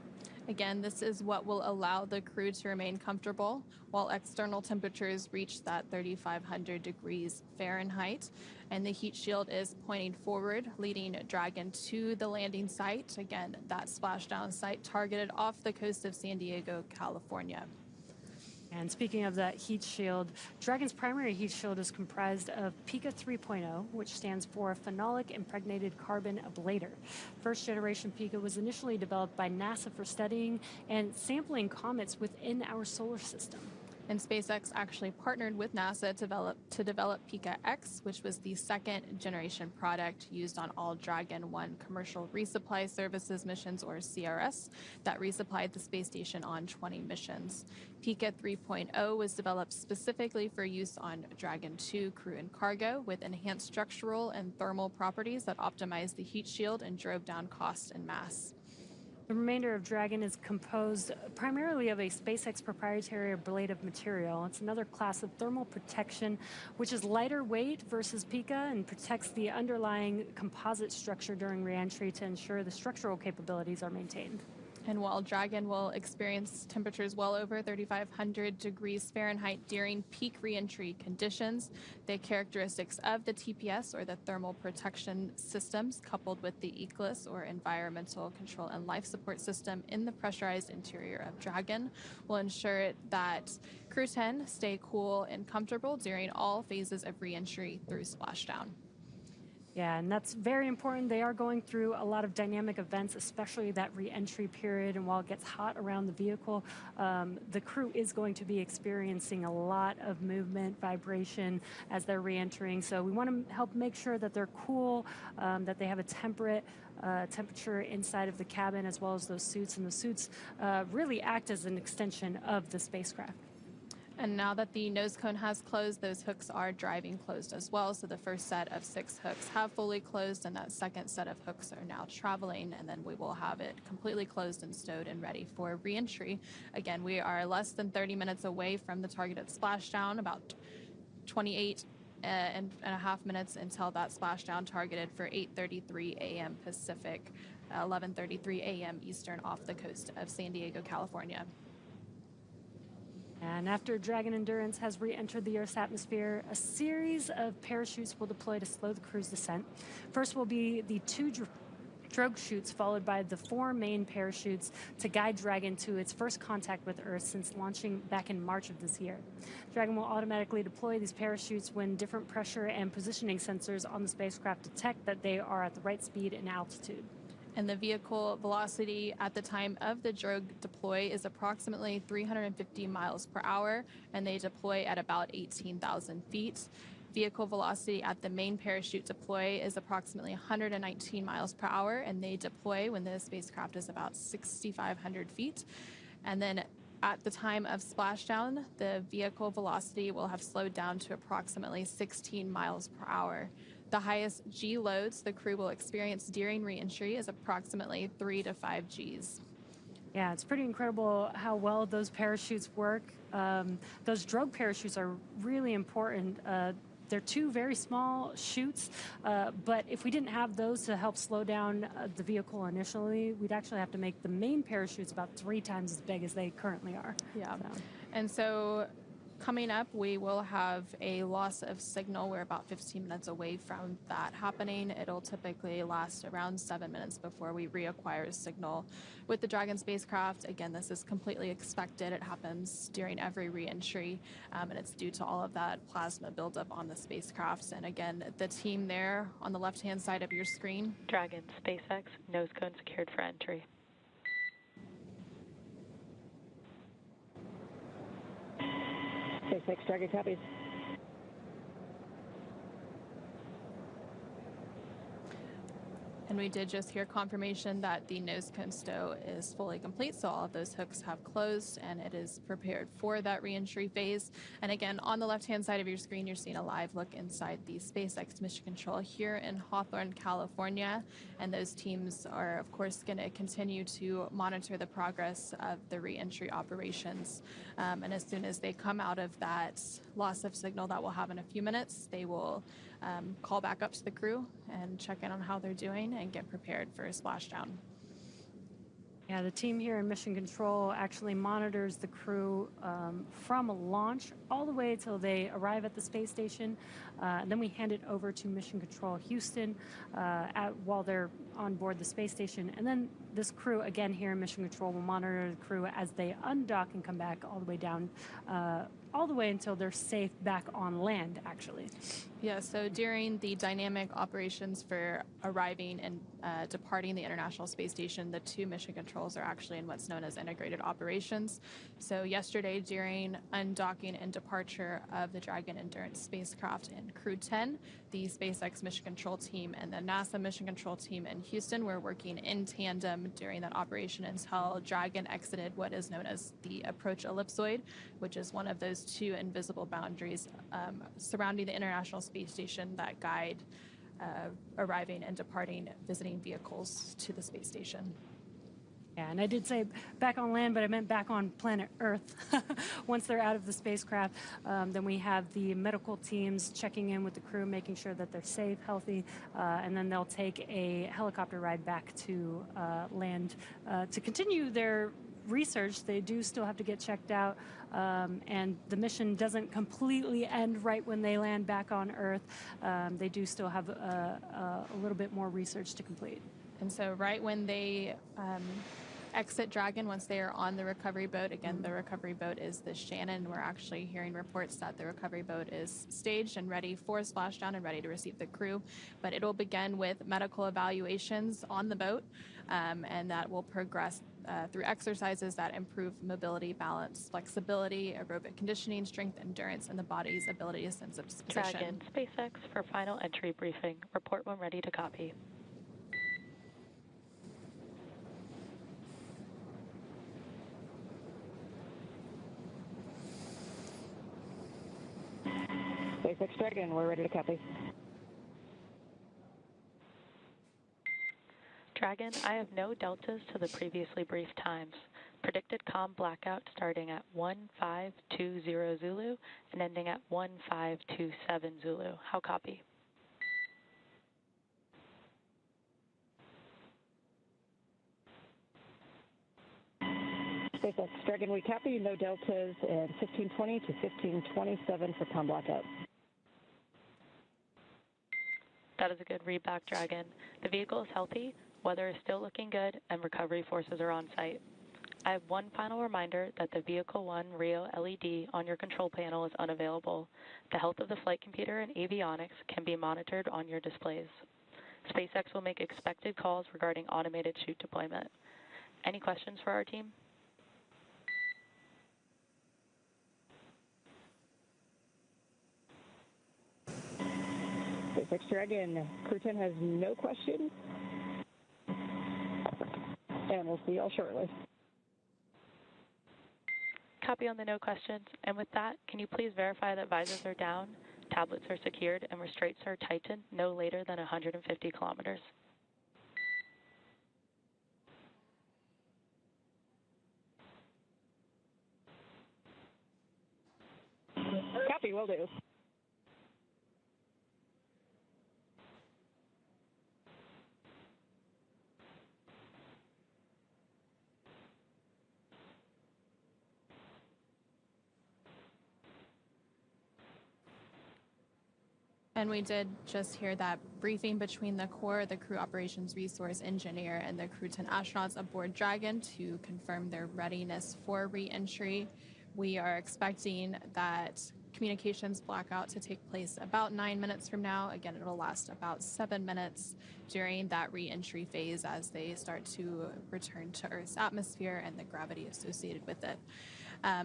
Again, this is what will allow the crew to remain comfortable while external temperatures reach that 3,500 degrees Fahrenheit. And the heat shield is pointing forward, leading Dragon to the landing site. Again, that splashdown site targeted off the coast of San Diego, California. And speaking of that heat shield, Dragon's primary heat shield is comprised of PICA 3.0, which stands for Phenolic Impregnated Carbon Ablator. First generation PICA was initially developed by NASA for studying and sampling comets within our solar system. And SpaceX actually partnered with NASA to develop PICA X, which was the second generation product used on all Dragon 1 commercial resupply services missions, or CRS, that resupplied the space station on 20 missions. PICA 3.0 was developed specifically for use on Dragon 2 crew and cargo, with enhanced structural and thermal properties that optimized the heat shield and drove down cost and mass. The remainder of Dragon is composed primarily of a SpaceX proprietary ablative material. It's another class of thermal protection, which is lighter weight versus PICA and protects the underlying composite structure during reentry to ensure the structural capabilities are maintained. And while Dragon will experience temperatures well over 3,500 degrees Fahrenheit during peak reentry conditions, the characteristics of the TPS, or the thermal protection systems, coupled with the ECLIS, or environmental control and life support system, in the pressurized interior of Dragon will ensure that Crew-10 stay cool and comfortable during all phases of reentry through splashdown. Yeah, and that's very important. They are going through a lot of dynamic events, especially that re-entry period. And while it gets hot around the vehicle, the crew is going to be experiencing a lot of movement, vibration as they're re-entering. So we want to help make sure that they're cool, that they have a temperate temperature inside of the cabin, as well as those suits. And the suits really act as an extension of the spacecraft. And now that the nose cone has closed, those hooks are driving closed as well. So the first set of 6 hooks have fully closed, and that second set of hooks are now traveling, and then we will have it completely closed and stowed and ready for reentry. Again, we are less than 30 minutes away from the targeted splashdown, about 28 and a half minutes until that splashdown, targeted for 8:33 a.m. Pacific, 11:33 a.m. Eastern, off the coast of San Diego, California. And after Dragon Endurance has re-entered the Earth's atmosphere, a series of parachutes will deploy to slow the crew's descent. First will be the 2 drogue chutes, followed by the 4 main parachutes to guide Dragon to its first contact with Earth since launching back in March of this year. Dragon will automatically deploy these parachutes when different pressure and positioning sensors on the spacecraft detect that they are at the right speed and altitude. And the vehicle velocity at the time of the drogue deploy is approximately 350 miles per hour, and they deploy at about 18,000 feet. Vehicle velocity at the main parachute deploy is approximately 119 miles per hour, and they deploy when the spacecraft is about 6,500 feet. And then at the time of splashdown, the vehicle velocity will have slowed down to approximately 16 miles per hour. The highest G loads the crew will experience during reentry is approximately 3 to 5 Gs. Yeah, it's pretty incredible how well those parachutes work. Those drogue parachutes are really important. They're 2 very small chutes, but if we didn't have those to help slow down the vehicle initially, we'd actually have to make the main parachutes about 3 times as big as they currently are. Yeah, and so coming up, we will have a loss of signal. We're about 15 minutes away from that happening. It'll typically last around 7 minutes before we reacquire signal with the Dragon spacecraft. Again, this is completely expected. It happens during every reentry, and it's due to all of that plasma buildup on the spacecraft. And again, the team there on the left-hand side of your screen. Dragon, SpaceX, nose cone secured for entry. SpaceX Dragon copies. And we did just hear confirmation that the nose cone stow is fully complete, so all of those hooks have closed and it is prepared for that reentry phase. And again, on the left-hand side of your screen, you're seeing a live look inside the SpaceX Mission Control here in Hawthorne, California. And those teams are, of course, going to continue to monitor the progress of the reentry operations. And as soon as they come out of that loss of signal that we'll have in a few minutes, they will call back up to the crew and check in on how they're doing and get prepared for a splashdown. Yeah, the team here in Mission Control actually monitors the crew from launch all the way till they arrive at the space station. Then we hand it over to Mission Control Houston while they're on board the space station. And then this crew, again here in Mission Control, will monitor the crew as they undock and come back all the way down, all the way until they're safe back on land, actually. Yeah, so during the dynamic operations for arriving and departing the International Space Station, the two mission controls are actually in what's known as integrated operations. So yesterday, during undocking and departure of the Dragon Endurance spacecraft and Crew-10, the SpaceX mission control team and the NASA mission control team in Houston were working in tandem during that operation until Dragon exited what is known as the approach ellipsoid, which is one of those two invisible boundaries surrounding the International Space Station that guide arriving and departing visiting vehicles to the space station. Yeah, and I did say back on land, but I meant back on planet Earth. Once they're out of the spacecraft, then we have the medical teams checking in with the crew, making sure that they're safe, healthy, and then they'll take a helicopter ride back to land to continue their research. They do still have to get checked out, and the mission doesn't completely end right when they land back on Earth. They do still have a little bit more research to complete. And so right when they exit Dragon, once they are on the recovery boat, again, the recovery boat is the Shannon. We're actually hearing reports that the recovery boat is staged and ready for splashdown and ready to receive the crew. But it'll begin with medical evaluations on the boat, and that will progress through exercises that improve mobility, balance, flexibility, aerobic conditioning, strength, endurance, and the body's ability to sense its position. Dragon, SpaceX for final entry briefing. Report when ready to copy. SpaceX Dragon, we're ready to copy. Dragon, I have no deltas to the previously briefed times. Predicted comm blackout starting at 1520 Zulu and ending at 1527 Zulu. How copy? SpaceX Dragon, we copy. No deltas and 1520 to 1527 for comm blackout. That is a good read back, Dragon. The vehicle is healthy, weather is still looking good, and recovery forces are on site. I have one final reminder that the Vehicle 1 Rio LED on your control panel is unavailable. The health of the flight computer and avionics can be monitored on your displays. SpaceX will make expected calls regarding automated chute deployment. Any questions for our team? SpaceX Dragon, Crew-10 has no questions, and we'll see you all shortly. Copy on the no questions. And with that, can you please verify that visors are down, tablets are secured, and restraints are tightened no later than 150 kilometers? Copy, will do. And we did just hear that briefing between the core, the crew operations resource engineer, and the Crew-10 astronauts aboard Dragon to confirm their readiness for re-entry. We are expecting that communications blackout to take place about 9 minutes from now. Again, it'll last about 7 minutes during that re-entry phase as they start to return to Earth's atmosphere and the gravity associated with it.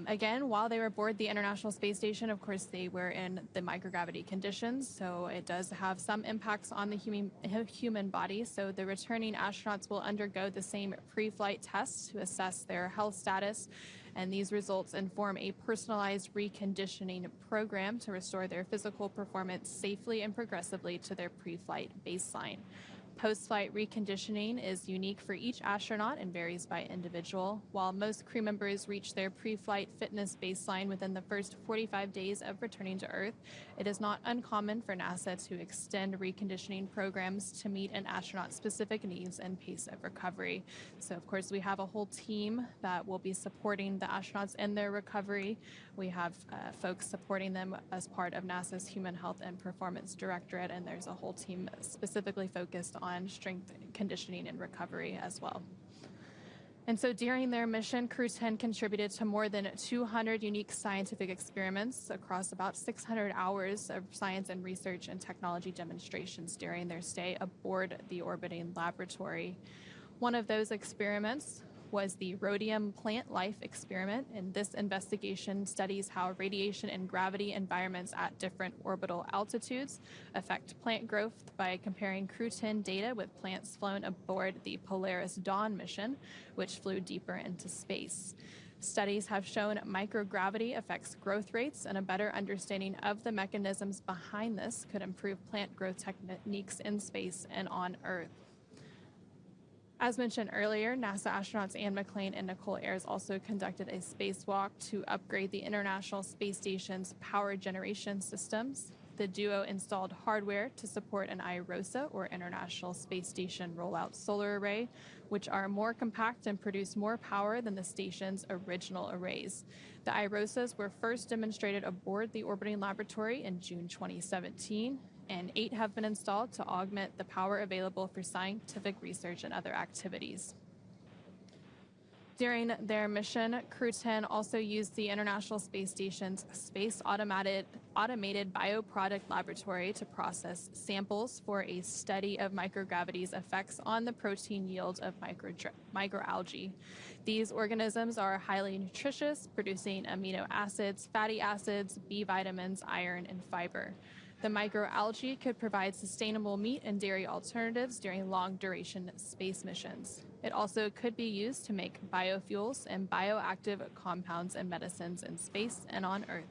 Again, while they were aboard the International Space Station, of course, they were in the microgravity conditions, so it does have some impacts on the human body. So the returning astronauts will undergo the same pre-flight tests to assess their health status, and these results inform a personalized reconditioning program to restore their physical performance safely and progressively to their pre-flight baseline. Post-flight reconditioning is unique for each astronaut and varies by individual. While most crew members reach their pre-flight fitness baseline within the first 45 days of returning to Earth, it is not uncommon for NASA to extend reconditioning programs to meet an astronaut's specific needs and pace of recovery. So, of course, we have a whole team that will be supporting the astronauts in their recovery. We have folks supporting them as part of NASA's Human Health and Performance Directorate, and there's a whole team specifically focused on strength conditioning and recovery as well. And so during their mission, Crew-10 contributed to more than 200 unique scientific experiments across about 600 hours of science and research and technology demonstrations during their stay aboard the orbiting laboratory. One of those experiments was the rhodium plant life experiment, and this investigation studies how radiation and gravity environments at different orbital altitudes affect plant growth by comparing Crew-10 data with plants flown aboard the Polaris Dawn mission, which flew deeper into space. Studies have shown microgravity affects growth rates, and a better understanding of the mechanisms behind this could improve plant growth techniques in space and on Earth. As mentioned earlier, NASA astronauts McClain and Nichole Ayers also conducted a spacewalk to upgrade the International Space Station's power generation systems. The duo installed hardware to support an IROSA, or International Space Station Rollout Solar Array, which are more compact and produce more power than the station's original arrays. The IROSAs were first demonstrated aboard the orbiting laboratory in June 2017. And 8 have been installed to augment the power available for scientific research and other activities. During their mission, Crew-10 also used the International Space Station's Space Automated Bioproduct Laboratory to process samples for a study of microgravity's effects on the protein yield of microalgae. These organisms are highly nutritious, producing amino acids, fatty acids, B vitamins, iron, and fiber. The microalgae could provide sustainable meat and dairy alternatives during long-duration space missions. It also could be used to make biofuels and bioactive compounds and medicines in space and on Earth.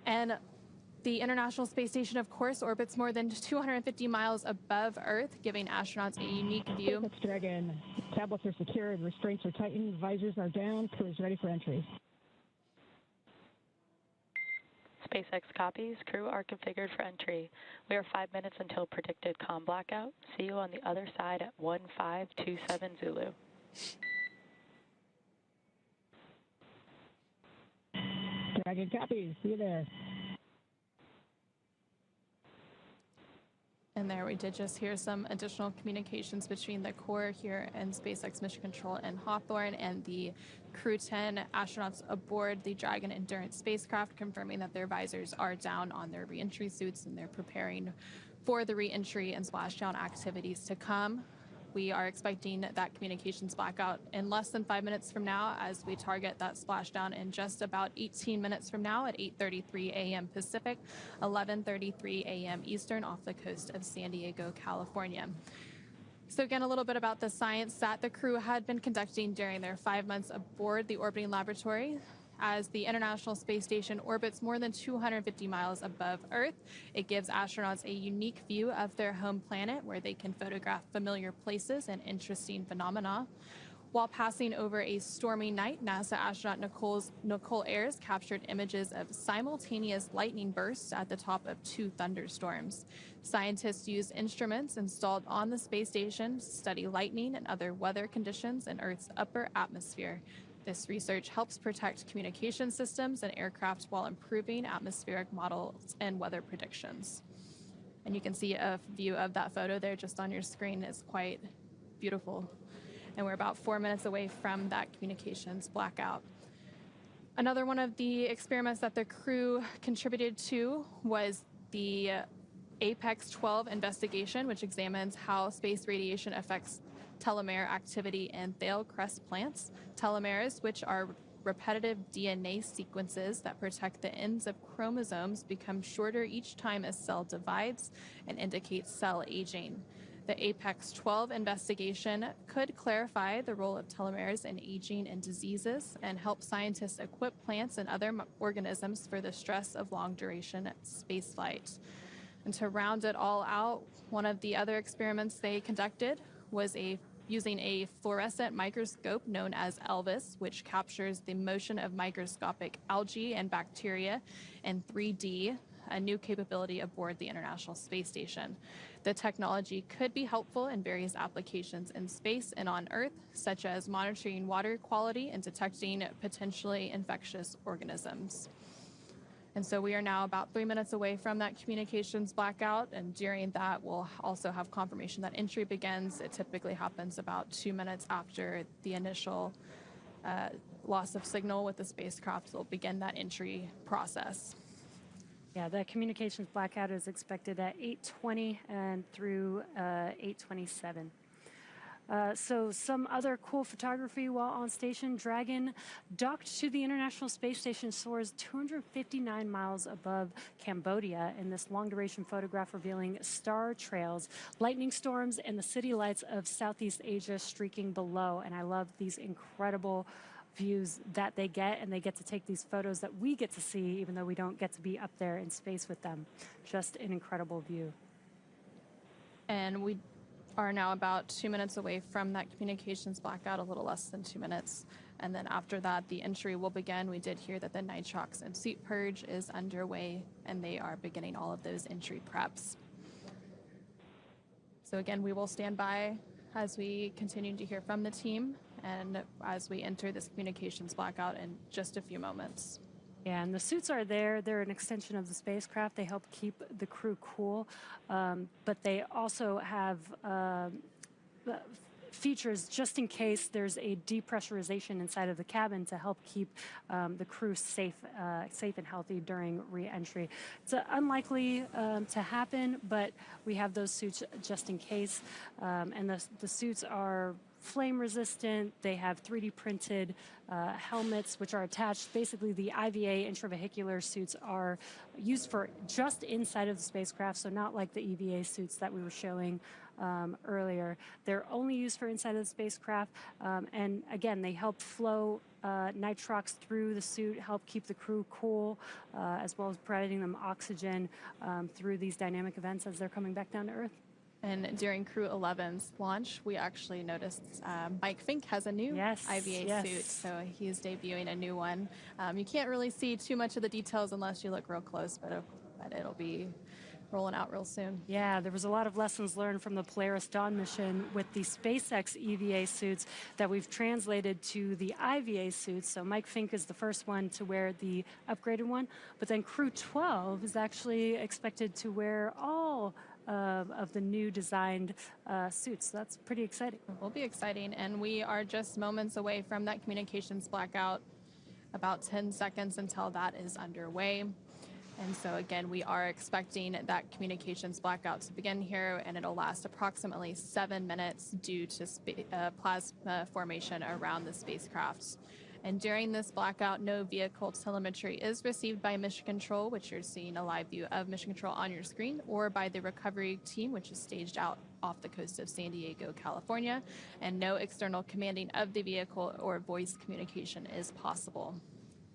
And the International Space Station, of course, orbits more than 250 miles above Earth, giving astronauts a unique view. SpaceX Dragon. Tablets are secured, restraints are tightened, visors are down, crew is ready for entry. SpaceX copies. Crew are configured for entry. We are 5 minutes until predicted comm blackout. See you on the other side at 1527 Zulu. Dragon copies. See you there. And there we did just hear some additional communications between the core here in SpaceX Mission Control in Hawthorne and the Crew-10 astronauts aboard the Dragon Endurance spacecraft, confirming that their visors are down on their reentry suits and they're preparing for the reentry and splashdown activities to come. We are expecting that communications blackout in less than 5 minutes from now, as we target that splashdown in just about 18 minutes from now at 8:33 a.m. Pacific, 11:33 a.m. Eastern off the coast of San Diego, California. So again, a little bit about the science that the crew had been conducting during their 5 months aboard the orbiting laboratory. As the International Space Station orbits more than 250 miles above Earth, it gives astronauts a unique view of their home planet, where they can photograph familiar places and interesting phenomena. While passing over a stormy night, NASA astronaut Nichole Ayers captured images of simultaneous lightning bursts at the top of 2 thunderstorms. Scientists used instruments installed on the space station to study lightning and other weather conditions in Earth's upper atmosphere. This research helps protect communication systems and aircraft while improving atmospheric models and weather predictions. And you can see a view of that photo there just on your screen. It's quite beautiful. And we're about 4 minutes away from that communications blackout. Another one of the experiments that the crew contributed to was the Apex 12 investigation, which examines how space radiation affects telomere activity in Thale crest plants. Telomeres, which are repetitive DNA sequences that protect the ends of chromosomes, become shorter each time a cell divides and indicate cell aging. The Apex 12 investigation could clarify the role of telomeres in aging and diseases and help scientists equip plants and other organisms for the stress of long-duration spaceflight. And to round it all out, one of the other experiments they conducted was using a fluorescent microscope known as ELVIS, which captures the motion of microscopic algae and bacteria in 3D, a new capability aboard the International Space Station. The technology could be helpful in various applications in space and on Earth, such as monitoring water quality and detecting potentially infectious organisms. And so we are now about 3 minutes away from that communications blackout, and during that we'll also have confirmation that entry begins. It typically happens about 2 minutes after the initial loss of signal with the spacecraft. They'll begin that entry process. Yeah, the communications blackout is expected at 8:20 and through 8:27. So some other cool photography while on station. Dragon docked to the International Space Station, soars 259 miles above Cambodia in this long-duration photograph revealing star trails, lightning storms, and the city lights of Southeast Asia streaking below. And I love these incredible views that they get, and they get to take these photos that we get to see, even though we don't get to be up there in space with them. Just an incredible view. And we are now about 2 minutes away from that communications blackout, a little less than 2 minutes. And then after that, the entry will begin. We did hear that the nitrox and suit purge is underway, and they are beginning all of those entry preps. So again, we will stand by as we continue to hear from the team and as we enter this communications blackout in just a few moments. Yeah, and the suits are there. They're an extension of the spacecraft. They help keep the crew cool, but they also have features just in case there's a depressurization inside of the cabin to help keep the crew safe and healthy during re-entry. It's unlikely to happen, but we have those suits just in case. And the suits are flame resistant. They have 3D printed helmets which are attached. Basically, the IVA intravehicular suits are used for just inside of the spacecraft, so not like the EVA suits that we were showing earlier. They're only used for inside of the spacecraft, and again, they help flow nitrox through the suit, help keep the crew cool, as well as providing them oxygen through these dynamic events as they're coming back down to Earth. And during Crew-11's launch, we actually noticed Mike Fink has a new IVA suit, so he's debuting a new one. You can't really see too much of the details unless you look real close, but it'll be rolling out real soon. Yeah, there was a lot of lessons learned from the Polaris Dawn mission with the SpaceX EVA suits that we've translated to the IVA suits. So Mike Fink is the first one to wear the upgraded one, but then Crew-12 is actually expected to wear all of the new designed suits. So that's pretty exciting. It will be exciting, and we are just moments away from that communications blackout, about 10 seconds until that is underway. And so again, we are expecting that communications blackout to begin here, and it'll last approximately 7 minutes due to plasma formation around the spacecraft. And during this blackout, no vehicle telemetry is received by Mission Control, which you're seeing a live view of Mission Control on your screen, or by the recovery team, which is staged out off the coast of San Diego, California. And no external commanding of the vehicle or voice communication is possible.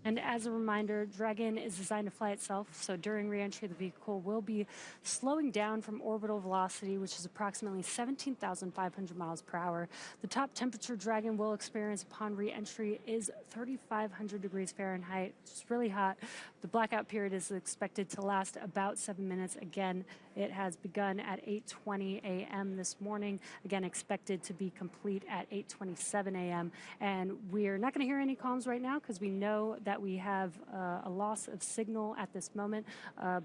And as a reminder, Dragon is designed to fly itself, so during re-entry, the vehicle will be slowing down from orbital velocity, which is approximately 17,500 miles per hour. The top temperature Dragon will experience upon re-entry is 3,500 degrees Fahrenheit, which is really hot. The blackout period is expected to last about 7 minutes. Again, it has begun at 8:20 a.m. this morning. Again, expected to be complete at 8:27 a.m. And we're not going to hear any comms right now because we know that we have a loss of signal at this moment.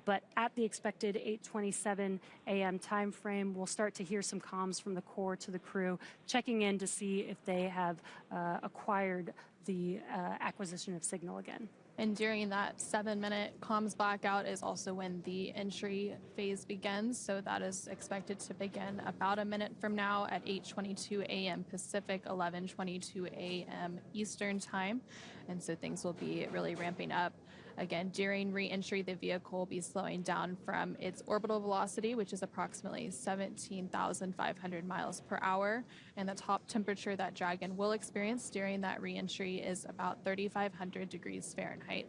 But at the expected 8:27 a.m. time frame, we'll start to hear some comms from the core to the crew, checking in to see if they have acquired the acquisition of signal again. And during that 7-minute comms blackout is also when the entry phase begins. So that is expected to begin about a minute from now at 8:22 a.m. Pacific, 11:22 a.m. Eastern time. And so things will be really ramping up. Again, during re-entry, the vehicle will be slowing down from its orbital velocity, which is approximately 17,500 miles per hour. And the top temperature that Dragon will experience during that re-entry is about 3,500 degrees Fahrenheit.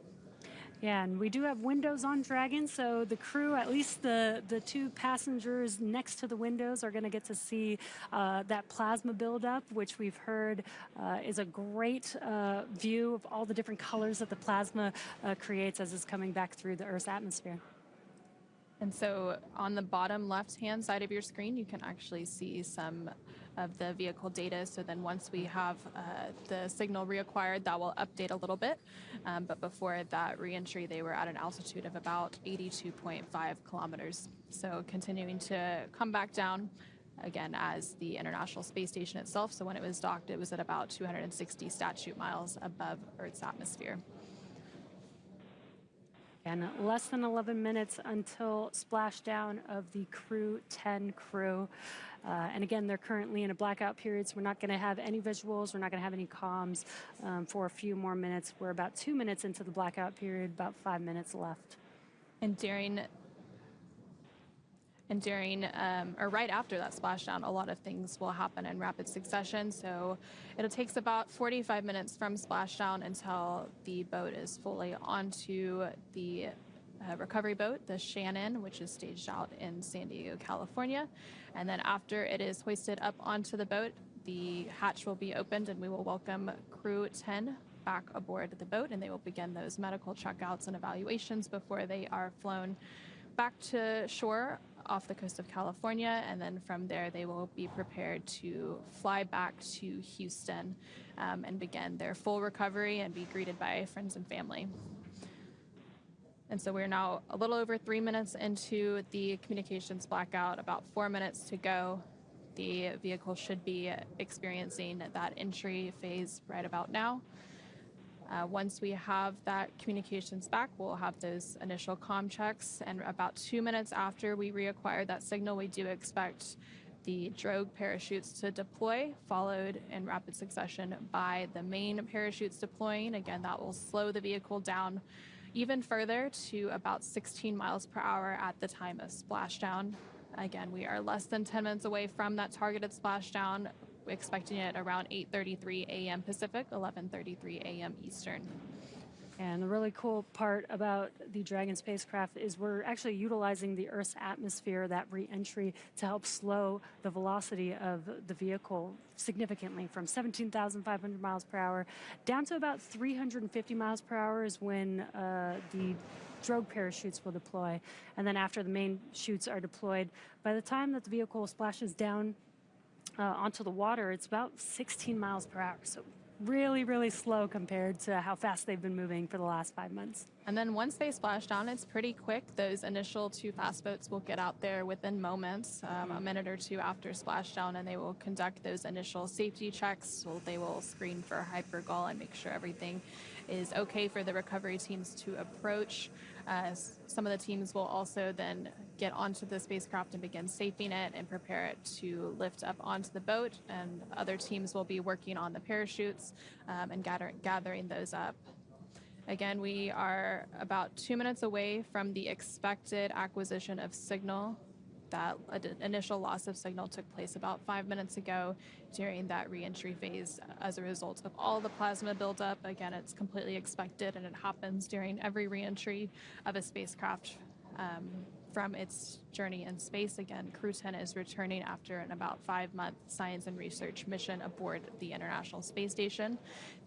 Yeah, and we do have windows on Dragon, so the crew, at least the two passengers next to the windows, are going to get to see that plasma buildup, which we've heard is a great view of all the different colors that the plasma creates as it's coming back through the Earth's atmosphere. And so on the bottom left-hand side of your screen, you can actually see some of the vehicle data. So then once we have the signal reacquired, that will update a little bit. But before that reentry, they were at an altitude of about 82.5 kilometers. So continuing to come back down again as the International Space Station itself. So when it was docked, it was at about 260 statute miles above Earth's atmosphere. And less than 11 minutes until splashdown of the Crew-10 crew. And again, they're currently in a blackout period, so we're not going to have any visuals. We're not going to have any comms for a few more minutes. We're about 2 minutes into the blackout period, about 5 minutes left. And during or right after that splashdown, a lot of things will happen in rapid succession. So it takes about 45 minutes from splashdown until the boat is fully onto the recovery boat, the Shannon, which is staged out in San Diego, California. And then after it is hoisted up onto the boat, the hatch will be opened and we will welcome Crew-10 back aboard the boat, and they will begin those medical checkouts and evaluations before they are flown back to shore off the coast of California, and then from there they will be prepared to fly back to Houston and begin their full recovery and be greeted by friends and family. And so we're now a little over 3 minutes into the communications blackout, about 4 minutes to go. The vehicle should be experiencing that entry phase right about now. Once we have that communications back, we'll have those initial comm checks, and about 2 minutes after we reacquire that signal, we do expect the drogue parachutes to deploy, followed in rapid succession by the main parachutes deploying. Again, that will slow the vehicle down even further to about 16 miles per hour at the time of splashdown. Again, we are less than 10 minutes away from that targeted splashdown, expecting it around 8:33 a.m. Pacific, 11:33 a.m. Eastern. And the really cool part about the Dragon spacecraft is we're actually utilizing the Earth's atmosphere, that re-entry, to help slow the velocity of the vehicle significantly from 17,500 miles per hour down to about 350 miles per hour is when the drogue parachutes will deploy. And then after the main chutes are deployed, by the time that the vehicle splashes down onto the water, it's about 16 miles per hour. So really, really slow compared to how fast they've been moving for the last 5 months. And then once they splash down, it's pretty quick. Those initial two fast boats will get out there within moments, a minute or two after splashdown, and they will conduct those initial safety checks. So they will screen for hypergol and make sure everything is okay for the recovery teams to approach. Some of the teams will also then get onto the spacecraft and begin safing it and prepare it to lift up onto the boat, and other teams will be working on the parachutes and gathering those up. Again, we are about 2 minutes away from the expected acquisition of signal. That initial loss of signal took place about 5 minutes ago during that reentry phase as a result of all the plasma buildup. Again, it's completely expected, and it happens during every reentry of a spacecraft from its journey in space. Again, Crew-10 is returning after an about 5-month science and research mission aboard the International Space Station.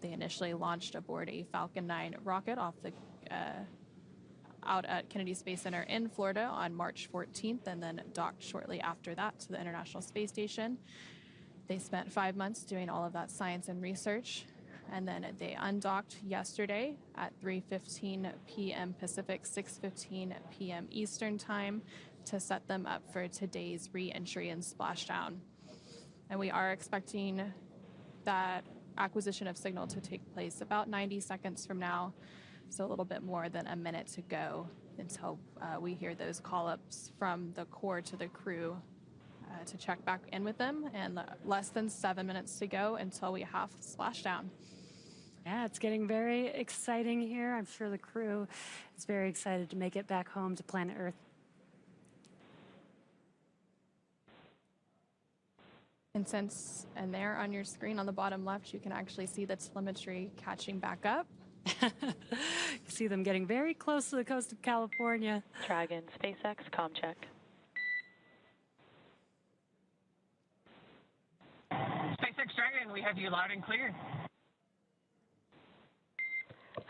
They initially launched aboard a Falcon 9 rocket off the out at Kennedy Space Center in Florida on March 14th, and then docked shortly after that to the International Space Station. They spent 5 months doing all of that science and research, and then they undocked yesterday at 3:15 p.m. Pacific, 6:15 p.m. Eastern Time to set them up for today's re-entry and splashdown. And we are expecting that acquisition of signal to take place about 90 seconds from now. So a little bit more than a minute to go until we hear those call-ups from the core to the crew to check back in with them, and less than 7 minutes to go until we have splashdown. Yeah, it's getting very exciting here. I'm sure the crew is very excited to make it back home to planet Earth. And there on your screen on the bottom left, you can actually see the telemetry catching back up. You see them getting very close to the coast of California. Dragon, SpaceX, comm check. SpaceX Dragon, we have you loud and clear.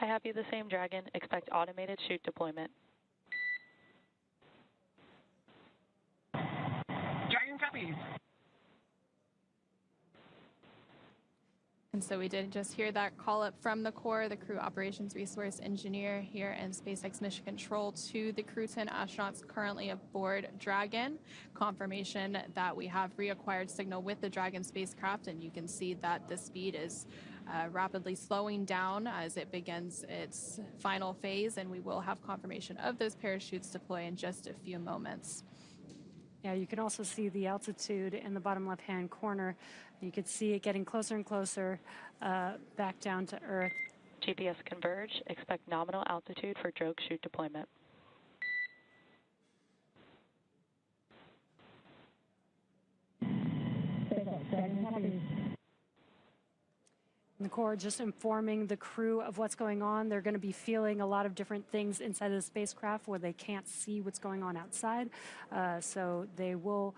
I have you the same, Dragon. Expect automated chute deployment. Dragon copies. And so we did just hear that call up from the core, the crew operations resource engineer here in SpaceX Mission Control to the Crew-10 astronauts currently aboard Dragon. Confirmation that we have reacquired signal with the Dragon spacecraft, and you can see that the speed is rapidly slowing down as it begins its final phase, and we will have confirmation of those parachutes deploy in just a few moments. Yeah, you can also see the altitude in the bottom left-hand corner. You can see it getting closer and closer back down to Earth. GPS converge. Expect nominal altitude for drogue chute deployment. And the core just informing the crew of what's going on. They're going to be feeling a lot of different things inside of the spacecraft where they can't see what's going on outside. So they will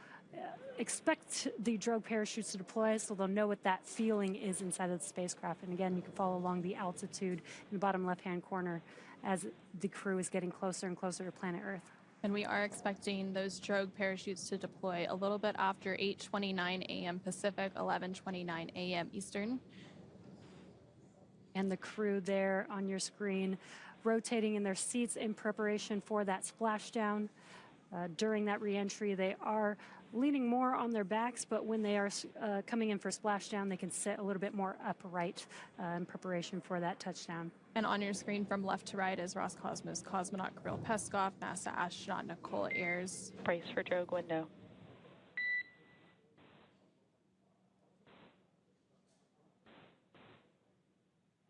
expect the drogue parachutes to deploy, so they'll know what that feeling is inside of the spacecraft. And again, you can follow along the altitude in the bottom left-hand corner as the crew is getting closer and closer to planet Earth. And we are expecting those drogue parachutes to deploy a little bit after 8:29 a.m. Pacific, 11:29 a.m. Eastern. And the crew there on your screen rotating in their seats in preparation for that splashdown. During that reentry, they are leaning more on their backs, but when they are coming in for splashdown, they can sit a little bit more upright in preparation for that touchdown. And on your screen from left to right is Roscosmos cosmonaut Kirill Peskov, NASA astronaut Nichole Ayers. Brace for drogue window.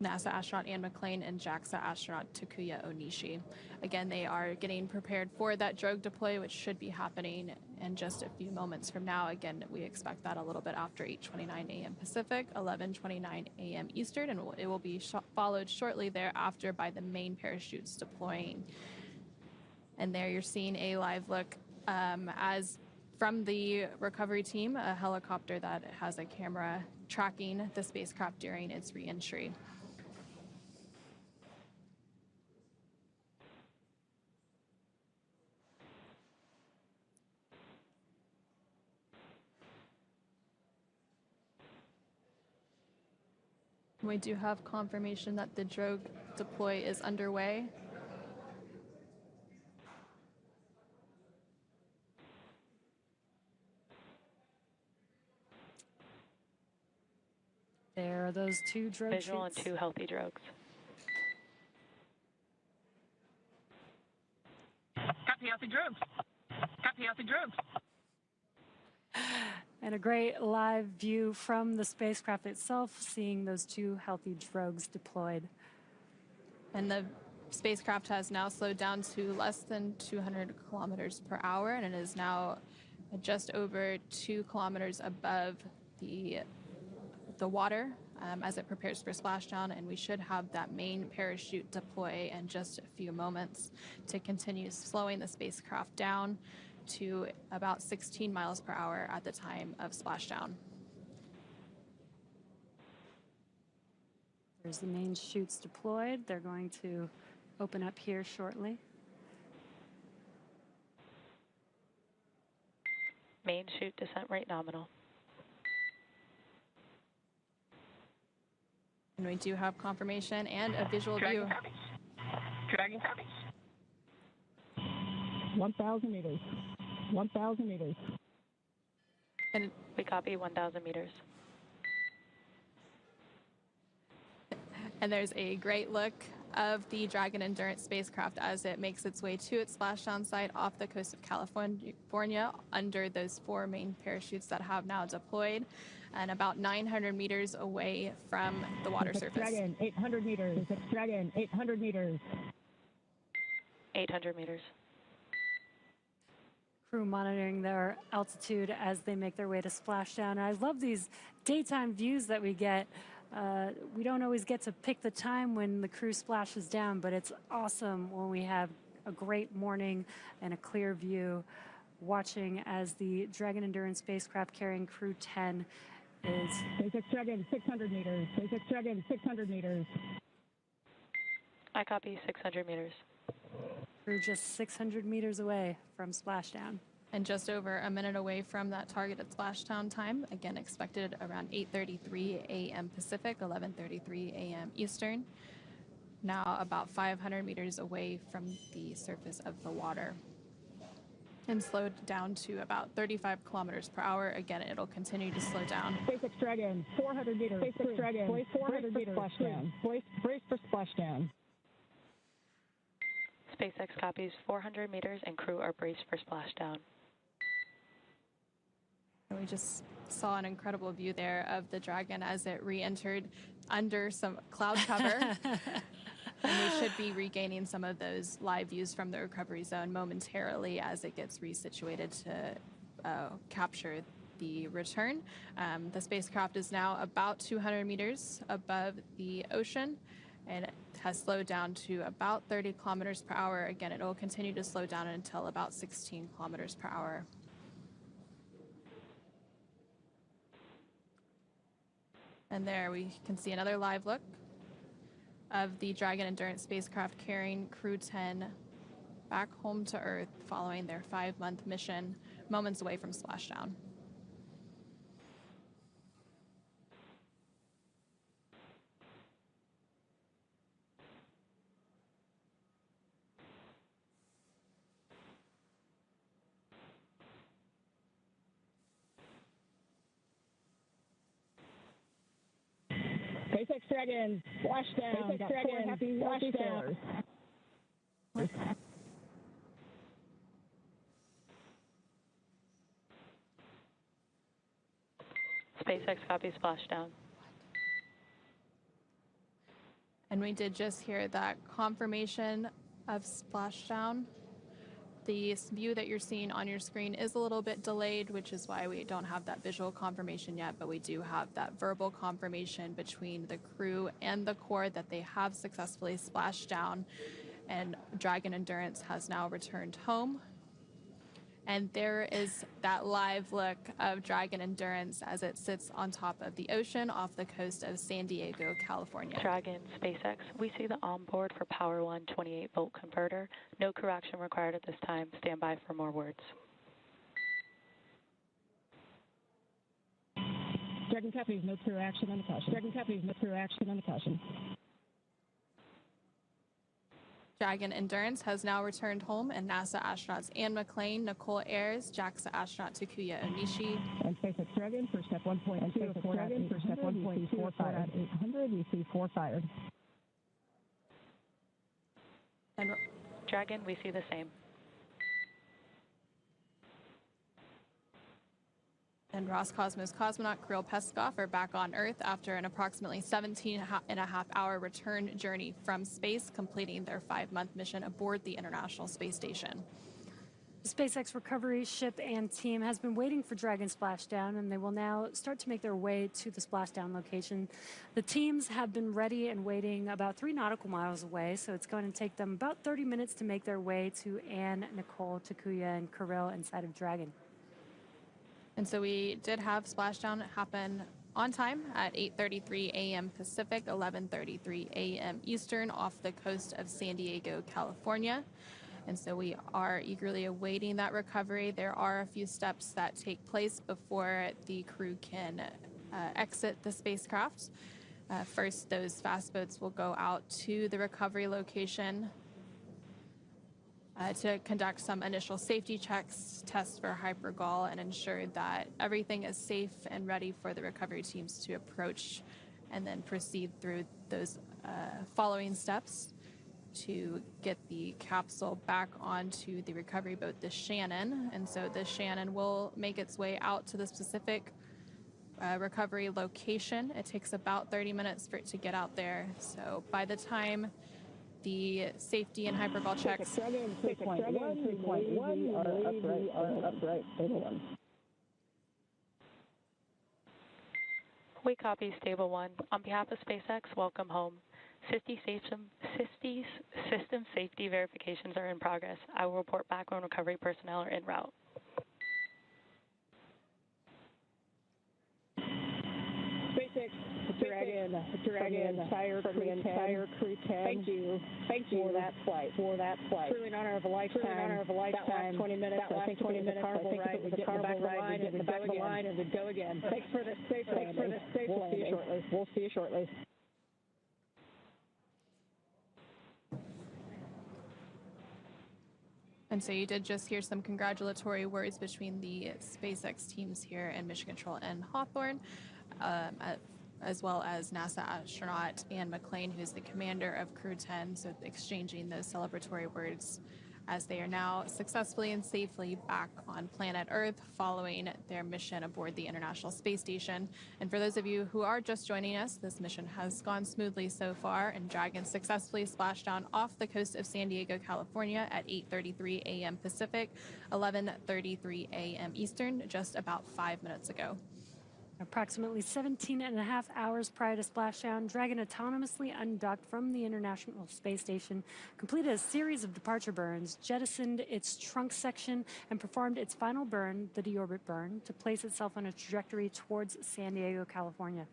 NASA astronaut Anne McClain and JAXA astronaut Takuya Onishi. Again, they are getting prepared for that drogue deploy, which should be happening in just a few moments from now. Again, we expect that a little bit after 8:29 a.m. Pacific, 11:29 a.m. Eastern, and it will be followed shortly thereafter by the main parachutes deploying. And there you're seeing a live look as from the recovery team, a helicopter that has a camera tracking the spacecraft during its reentry. We do have confirmation that the drogue deploy is underway. There are those two drogue Visual chutes. and two healthy drogues. Copy out the drogues. Copy out the drogues. And a great live view from the spacecraft itself, seeing those two healthy drogues deployed. And the spacecraft has now slowed down to less than 200 kilometers per hour, and it is now just over 2 kilometers above the water as it prepares for splashdown, and we should have that main parachute deploy in just a few moments to continue slowing the spacecraft down to about 16 miles per hour at the time of splashdown. There's the main chutes deployed. They're going to open up here shortly. Main chute descent rate nominal. And we do have confirmation and a visual Dragon view. copies. Dragon copies. 1,000 meters. 1,000 meters. And We copy 1,000 meters. there's a great look of the Dragon Endurance spacecraft as it makes its way to its splashdown site off the coast of California under those 4 main parachutes that have now deployed, and about 900 meters away from the water surface. Dragon, 800 meters. Dragon, 800 meters. 800 meters. Crew monitoring their altitude as they make their way to splashdown. And I love these daytime views that we get We don't always get to pick the time when the crew splashes down, but it's awesome when we have a great morning and a clear view watching as the Dragon Endurance spacecraft carrying Crew-10 is... SpaceX Dragon, 600 meters. SpaceX Dragon, 600 meters. I copy 600 meters. We're just 600 meters away from splashdown. And just over a minute away from that targeted splashdown time, again expected around 8:33 a.m. Pacific, 11:33 a.m. Eastern. Now about 500 meters away from the surface of the water. And slowed down to about 35 kilometers per hour. Again, it'll continue to slow down. SpaceX Dragon, 400 meters. SpaceX Dragon, 400 meters. Splashdown. Brace for splashdown. SpaceX copies 400 meters and crew are braced for splashdown. And we just saw an incredible view there of the Dragon as it re-entered under some cloud cover. And we should be regaining some of those live views from the recovery zone momentarily as it gets resituated to capture the return. The spacecraft is now about 200 meters above the ocean, and it has slowed down to about 30 kilometers per hour. Again, it will continue to slow down until about 16 kilometers per hour. And there we can see another live look of the Dragon Endurance spacecraft carrying Crew-10 back home to Earth following their 5-month mission, moments away from splashdown. SpaceX Dragon, splashdown. SpaceX Dragon, happy splashdown. SpaceX copies splashdown. And we did just hear that confirmation of splashdown. The view that you're seeing on your screen is a little bit delayed, which is why we don't have that visual confirmation yet, but we do have that verbal confirmation between the crew and the Corps that they have successfully splashed down, and Dragon Endurance has now returned home. And there is that live look of Dragon Endurance as it sits on top of the ocean off the coast of San Diego, California. Dragon, SpaceX, we see the onboard for Power 1 28-volt converter. No crew action required at this time. Stand by for more words. Dragon copies, no crew action on the caution. Dragon copies, no crew action on the caution. Dragon Endurance has now returned home, and NASA astronauts McClain, Nichole Ayers, JAXA astronaut Takuya Onishi, and SpaceX Dragon for step 1.2 of 4 Dragon for step 1.4 fired. 800, we see 4 fired. And Dragon, we see the same. And Roscosmos cosmonaut Kirill Peskov are back on Earth after an approximately 17.5-hour return journey from space, completing their 5-month mission aboard the International Space Station. The SpaceX recovery ship and team has been waiting for Dragon splashdown, and they will now start to make their way to the splashdown location. The teams have been ready and waiting about 3 nautical miles away, so it's going to take them about 30 minutes to make their way to Anne, Nichole, Takuya, and Kirill inside of Dragon. And so we did have splashdown happen on time at 8:33 a.m. Pacific, 11:33 a.m. Eastern off the coast of San Diego, California. And so we are eagerly awaiting that recovery. There are a few steps that take place before the crew can exit the spacecraft. First, those fast boats will go out to the recovery location to conduct some initial safety checks, test for hypergol, and ensure that everything is safe and ready for the recovery teams to approach, and then proceed through those following steps to get the capsule back onto the recovery boat, the Shannon. And so the Shannon will make its way out to the specific recovery location. It takes about 30 minutes for it to get out there. So by the time the safety and hypergol checks. 3.1 are upright. We copy Stable 1. On behalf of SpaceX, welcome home. System safety verifications are in progress. I will report back when recovery personnel are en route. SpaceX, Dragon, entire Crew-10. Thank you for that flight. Truly an honor of a lifetime. That last 20 minutes, I think 20 minutes, I think it was a carnival ride, we get in the back of the line and we go again. Thanks for the safe landing. We'll see you shortly. And so you did just hear some congratulatory words between the SpaceX teams here in Mission Control and Hawthorne, as well as NASA astronaut Anne McClain, who's the commander of Crew-10, so exchanging those celebratory words as they are now successfully and safely back on planet Earth following their mission aboard the International Space Station. And for those of you who are just joining us, this mission has gone smoothly so far, and Dragon successfully splashed down off the coast of San Diego, California at 8:33 a.m. Pacific, 11:33 a.m. Eastern, just about 5 minutes ago. Approximately 17.5 hours prior to splashdown, Dragon autonomously undocked from the International Space Station, completed a series of departure burns, jettisoned its trunk section, and performed its final burn, the deorbit burn, to place itself on a trajectory towards San Diego, California.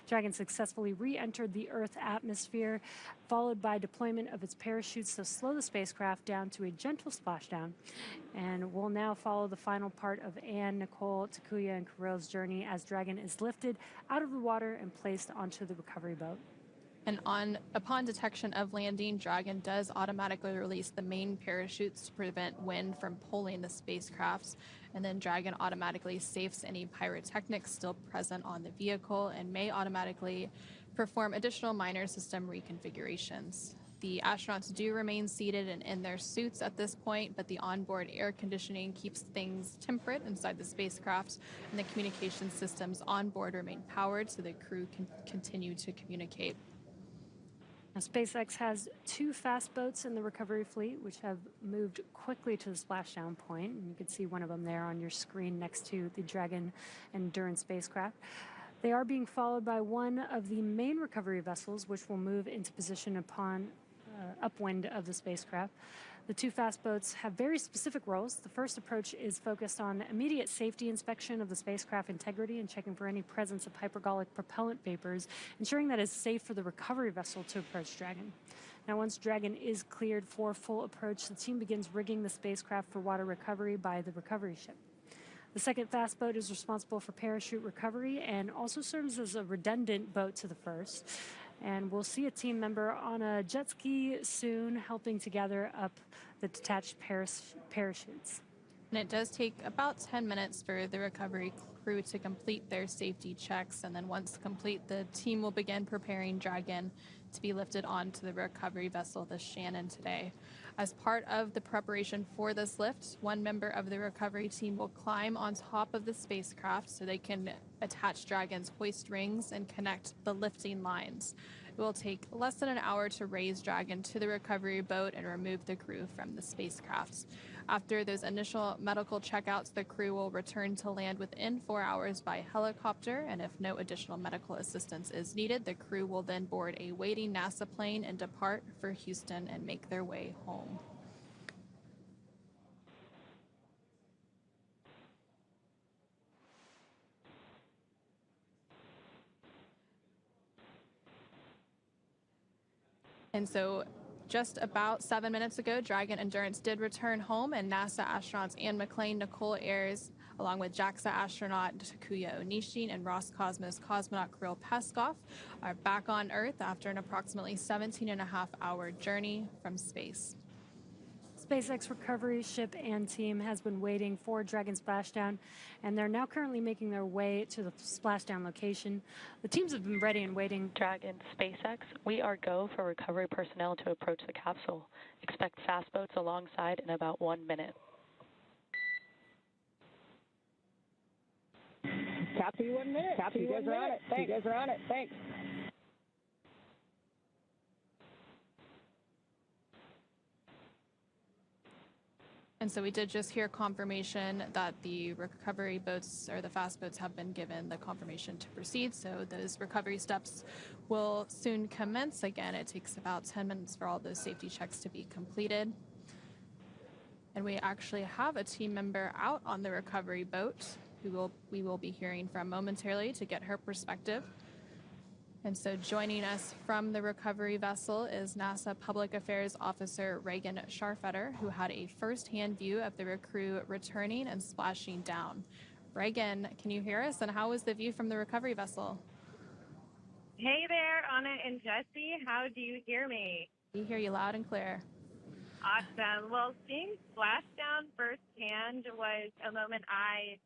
Dragon successfully re-entered the Earth atmosphere, followed by deployment of its parachutes to slow the spacecraft down to a gentle splashdown. And we'll now follow the final part of Anne, Nicole, Takuya, and Kirill's journey as Dragon is lifted out of the water and placed onto the recovery boat. And upon detection of landing, Dragon does automatically release the main parachutes to prevent wind from pulling the spacecraft. And then Dragon automatically safes any pyrotechnics still present on the vehicle and may automatically perform additional minor system reconfigurations. The astronauts do remain seated and in their suits at this point, but the onboard air conditioning keeps things temperate inside the spacecraft, and the communication systems on board remain powered so the crew can continue to communicate. Now, SpaceX has 2 fast boats in the recovery fleet, which have moved quickly to the splashdown point, and you can see one of them there on your screen next to the Dragon Endurance spacecraft. They are being followed by one of the main recovery vessels, which will move into position upon upwind of the spacecraft. The 2 fast boats have very specific roles. The first approach is focused on immediate safety inspection of the spacecraft integrity and checking for any presence of hypergolic propellant vapors, ensuring that it's safe for the recovery vessel to approach Dragon. Now, once Dragon is cleared for full approach, the team begins rigging the spacecraft for water recovery by the recovery ship. The second fast boat is responsible for parachute recovery and also serves as a redundant boat to the first. And we'll see a team member on a jet ski soon helping to gather up the detached parachutes. And it does take about 10 minutes for the recovery crew to complete their safety checks. And then once complete, the team will begin preparing Dragon to be lifted onto the recovery vessel, the Shannon, today. As part of the preparation for this lift, one member of the recovery team will climb on top of the spacecraft so they can attach Dragon's hoist rings and connect the lifting lines. It will take less than an hour to raise Dragon to the recovery boat and remove the crew from the spacecraft. After those initial medical checkouts, the crew will return to land within 4 hours by helicopter, and if no additional medical assistance is needed, the crew will then board a waiting NASA plane and depart for Houston and make their way home. And so just about 7 minutes ago, Dragon Endurance did return home, and NASA astronauts Anne McClain, Nichole Ayers, along with JAXA astronaut Takuya Onishi and Roscosmos cosmonaut Kirill Peskov, are back on Earth after an approximately 17.5-hour journey from space. SpaceX recovery ship and team has been waiting for Dragon splashdown, and they're now currently making their way to the splashdown location. The teams have been ready and waiting. Dragon, SpaceX, we are go for recovery personnel to approach the capsule. Expect fast boats alongside in about 1 minute. Copy 1 minute. Copy you guys are on it. Thanks. You guys are on it. Thanks. And so we did just hear confirmation that the recovery boats or the fast boats have been given the confirmation to proceed. So those recovery steps will soon commence. Again, it takes about 10 minutes for all those safety checks to be completed. And we actually have a team member out on the recovery boat who we will be hearing from momentarily to get her perspective. And so joining us from the recovery vessel is NASA Public Affairs Officer Reagan Scharfetter, who had a first-hand view of the crew returning and splashing down. Reagan, can you hear us? And how was the view from the recovery vessel? Hey there, Anna and Jesse. How do you hear me? We hear you loud and clear. Awesome. Well, seeing splashdown firsthand was a moment I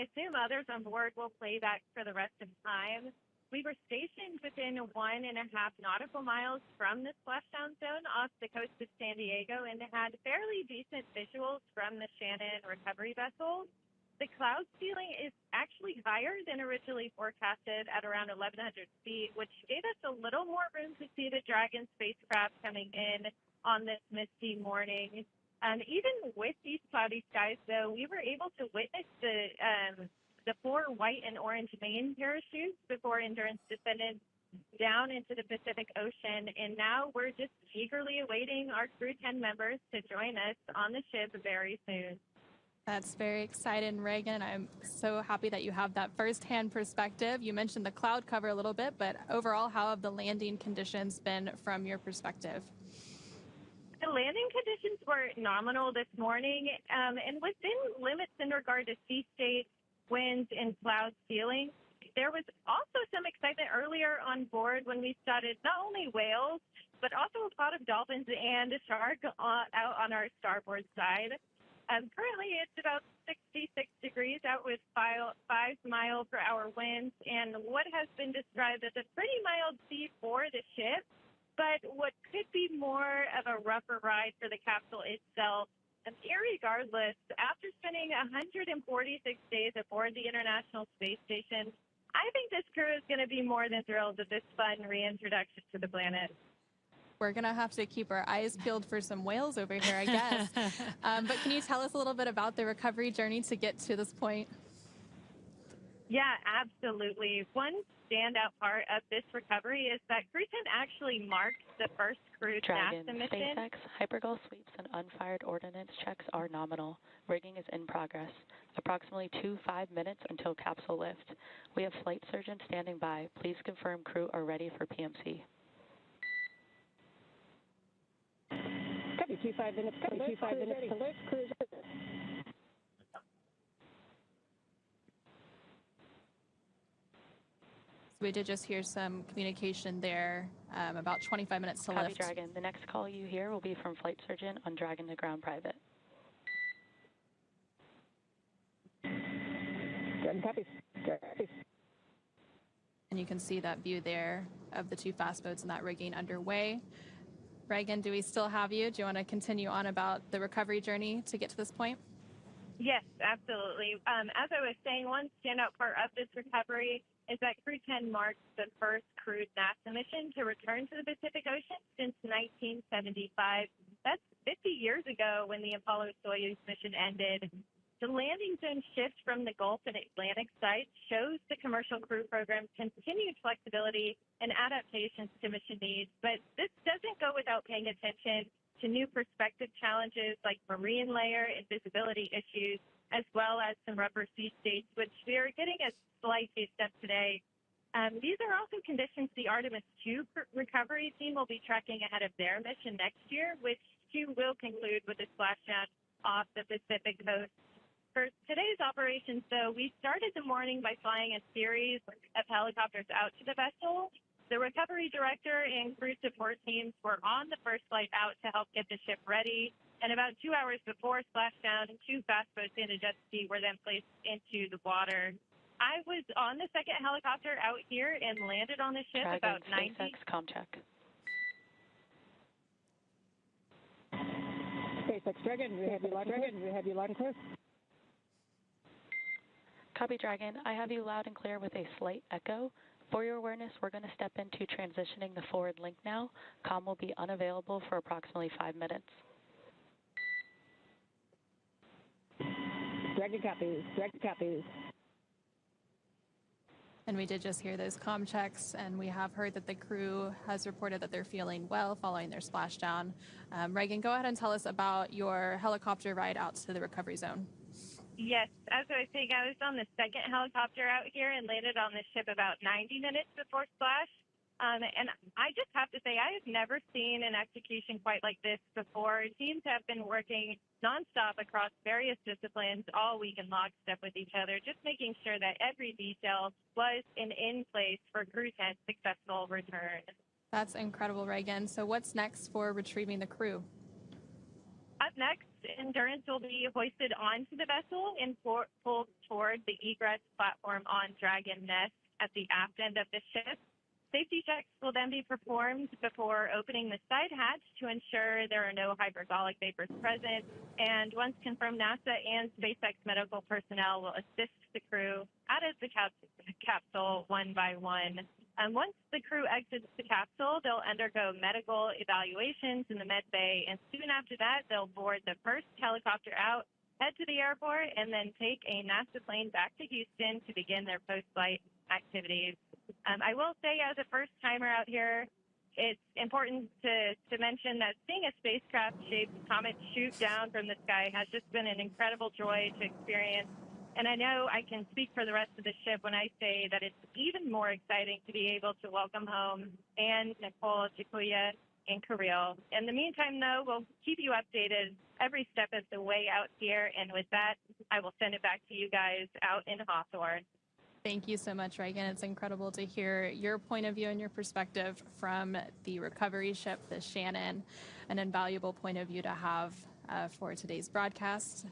assume others on board will play back for the rest of time. We were stationed within 1.5 nautical miles from the splashdown zone off the coast of San Diego and had fairly decent visuals from the Shannon recovery vessel. The cloud ceiling is actually higher than originally forecasted at around 1,100 feet, which gave us a little more room to see the Dragon spacecraft coming in on this misty morning. Even with these cloudy skies, though, we were able to witness the 4 white and orange main parachutes before Endurance descended down into the Pacific Ocean. And now we're just eagerly awaiting our Crew-10 members to join us on the ship very soon. That's very exciting, Reagan. I'm so happy that you have that firsthand perspective. You mentioned the cloud cover a little bit, but overall, how have the landing conditions been from your perspective? The landing conditions were nominal this morning and within limits in regard to sea state, winds, and cloud ceiling. There was also some excitement earlier on board when we spotted not only whales, but also a pot of dolphins and a shark out on our starboard side. Currently, it's about 66 degrees out with 5 mile per hour winds and what has been described as a pretty mild sea for the ship, but what could be more of a rougher ride for the capsule itself. Irregardless, after spending 146 days aboard the International Space Station, I think this crew is going to be more than thrilled with this fun reintroduction to the planet. We're going to have to keep our eyes peeled for some whales over here, I guess. But can you tell us a little bit about the recovery journey to get to this point? Yeah, absolutely. One standout part of this recovery is that Crew-10 actually marked the first crewed Dragon, NASA mission. SpaceX, hypergol sweeps, and unfired ordnance checks are nominal. Rigging is in progress. Approximately 5 minutes until capsule lift. We have flight surgeons standing by. Please confirm crew are ready for PMC. Copy, 5 minutes. Copy, 5 minutes to lift. Cruise. We did just hear some communication there, about 25 minutes to Copy, lift. Dragon. The next call you hear will be from flight surgeon on Dragon to ground private. Dragon, copy. And you can see that view there of the 2 fast boats and that rigging underway. Reagan, do we still have you? Do you want to continue on about the recovery journey to get to this point? Yes, absolutely. As I was saying, one standout part of this recovery is that Crew-10 marks the first crewed NASA mission to return to the Pacific Ocean since 1975. That's 50 years ago when the Apollo-Soyuz mission ended. The landing zone shift from the Gulf and Atlantic sites shows the commercial crew program's continued flexibility and adaptations to mission needs, but this doesn't go without paying attention to new perspective challenges like marine layer and visibility issues, as well as some rougher sea states, which we are getting a slight taste of today. These are also conditions the Artemis II recovery team will be tracking ahead of their mission next year, which too will conclude with a splashdown off the Pacific coast. For today's operations, though, we started the morning by flying a series of helicopters out to the vessel. The recovery director and crew support teams were on the first flight out to help get the ship ready. And about 2 hours before splashdown, 2 fast boats and a jet ski were then placed into the water. I was on the second helicopter out here and landed on the ship Dragon, about 90. SpaceX, comm check. SpaceX, Dragon, we have you loud and clear. Copy, Dragon. I have you loud and clear with a slight echo. For your awareness, we're going to step into transitioning the forward link now. Comm will be unavailable for approximately 5 minutes. Dragon copies. Dragon copies. And we did just hear those comm checks, and we have heard that the crew has reported that they're feeling well following their splashdown. Reagan, go ahead and tell us about your helicopter ride out to the recovery zone. Yes, as I was saying, I was on the second helicopter out here and landed on the ship about 90 minutes before splash. And I just have to say, I have never seen an execution quite like this before. Teams have been working nonstop across various disciplines all week in lockstep with each other, just making sure that every detail was in place for Crew-10's successful return. That's incredible, Reagan. So what's next for retrieving the crew? Up next, Endurance will be hoisted onto the vessel and pulled toward the egress platform on Dragon Nest at the aft end of the ship. Safety checks will then be performed before opening the side hatch to ensure there are no hypergolic vapors present. And once confirmed, NASA and SpaceX medical personnel will assist the crew out of the capsule one by one. Once the crew exits the capsule, they'll undergo medical evaluations in the med bay, and soon after that, they'll board the first helicopter out, head to the airport, and then take a NASA plane back to Houston to begin their post-flight activities. I will say, as a first-timer out here, it's important to mention that seeing a spacecraft-shaped comet shoot down from the sky has just been an incredible joy to experience. And I know I can speak for the rest of the ship when I say that it's even more exciting to be able to welcome home Anne, Nicole, Takuya, and Kirill. In the meantime, though, we'll keep you updated every step of the way out here. And with that, I will send it back to you guys out in Hawthorne. Thank you so much, Reagan. It's incredible to hear your point of view and your perspective from the recovery ship, the Shannon, an invaluable point of view to have for today's broadcast.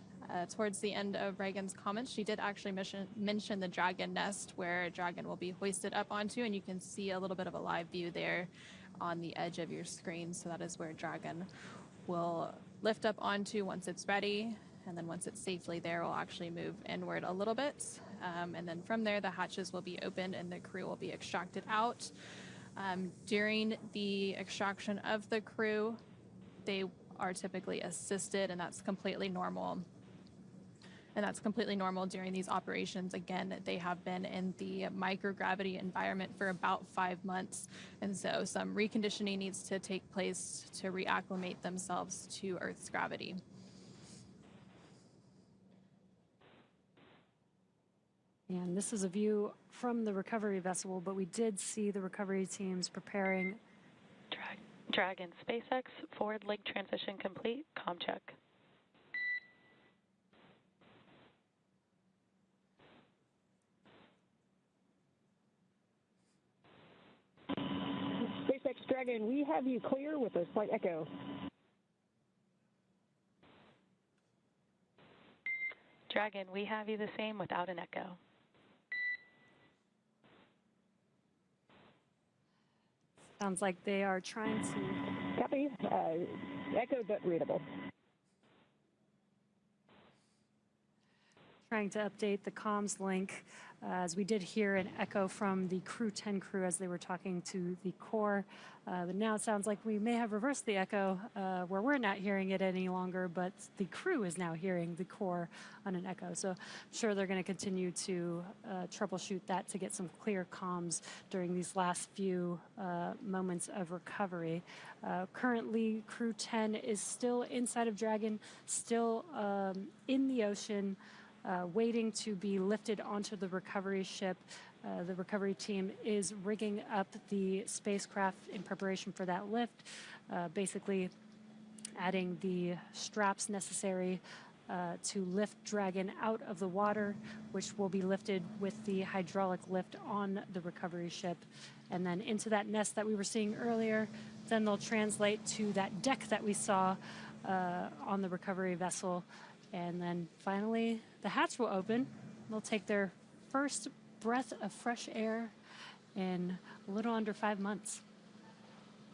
Towards the end of Reagan's comments, she did actually mention the Dragon Nest, where Dragon will be hoisted up onto, and you can see a little bit of a live view there on the edge of your screen. So that is where Dragon will lift up onto once it's ready. And then once it's safely there, we'll actually move inward a little bit. And then from there, the hatches will be opened and the crew will be extracted out. During the extraction of the crew, they are typically assisted, and that's completely normal. And that's completely normal during these operations. Again, they have been in the microgravity environment for about 5 months. And so some reconditioning needs to take place to reacclimate themselves to Earth's gravity. And this is a view from the recovery vessel, but we did see the recovery teams preparing. Dragon SpaceX, forward leg transition complete, comm check. SpaceX Dragon, we have you clear with a slight echo. Dragon, we have you the same without an echo. Sounds like they are trying to. Copy. Echo but readable. Trying to update the comms link, as we did hear an echo from the Crew-10 crew as they were talking to the core. But now it sounds like we may have reversed the echo, where we're not hearing it any longer, but the crew is now hearing the core on an echo. So I'm sure they're going to continue to troubleshoot that to get some clear comms during these last few moments of recovery. Currently, Crew-10 is still inside of Dragon, still in the ocean, waiting to be lifted onto the recovery ship. The recovery team is rigging up the spacecraft in preparation for that lift, basically adding the straps necessary to lift Dragon out of the water, which will be lifted with the hydraulic lift on the recovery ship, and then into that nest that we were seeing earlier. Then they'll translate to that deck that we saw on the recovery vessel. And then finally, the hatch will open. They'll take their first breath of fresh air in a little under 5 months.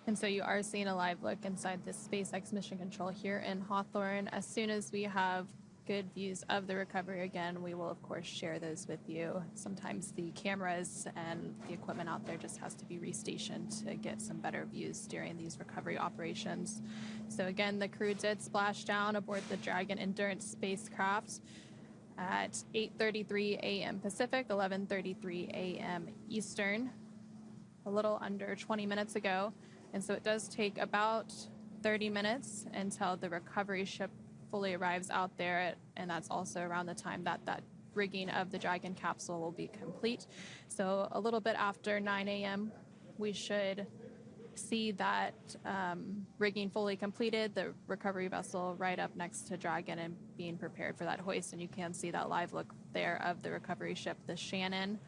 And so you are seeing a live look inside this SpaceX mission control here in Hawthorne. As soon as we have good views of the recovery again, we will of course share those with you. Sometimes the cameras and the equipment out there just has to be restationed to get some better views during these recovery operations. So again, the crew did splash down aboard the Dragon Endurance spacecraft. at 8:33 a.m. Pacific, 11:33 a.m. Eastern, a little under 20 minutes ago. And so it does take about 30 minutes until the recovery ship fully arrives out there, and that's also around the time that that rigging of the Dragon capsule will be complete. So a little bit after 9 a.m., we should see that rigging fully completed, the recovery vessel right up next to Dragon and being prepared for that hoist. And you can see that live look there of the recovery ship, the Shannon,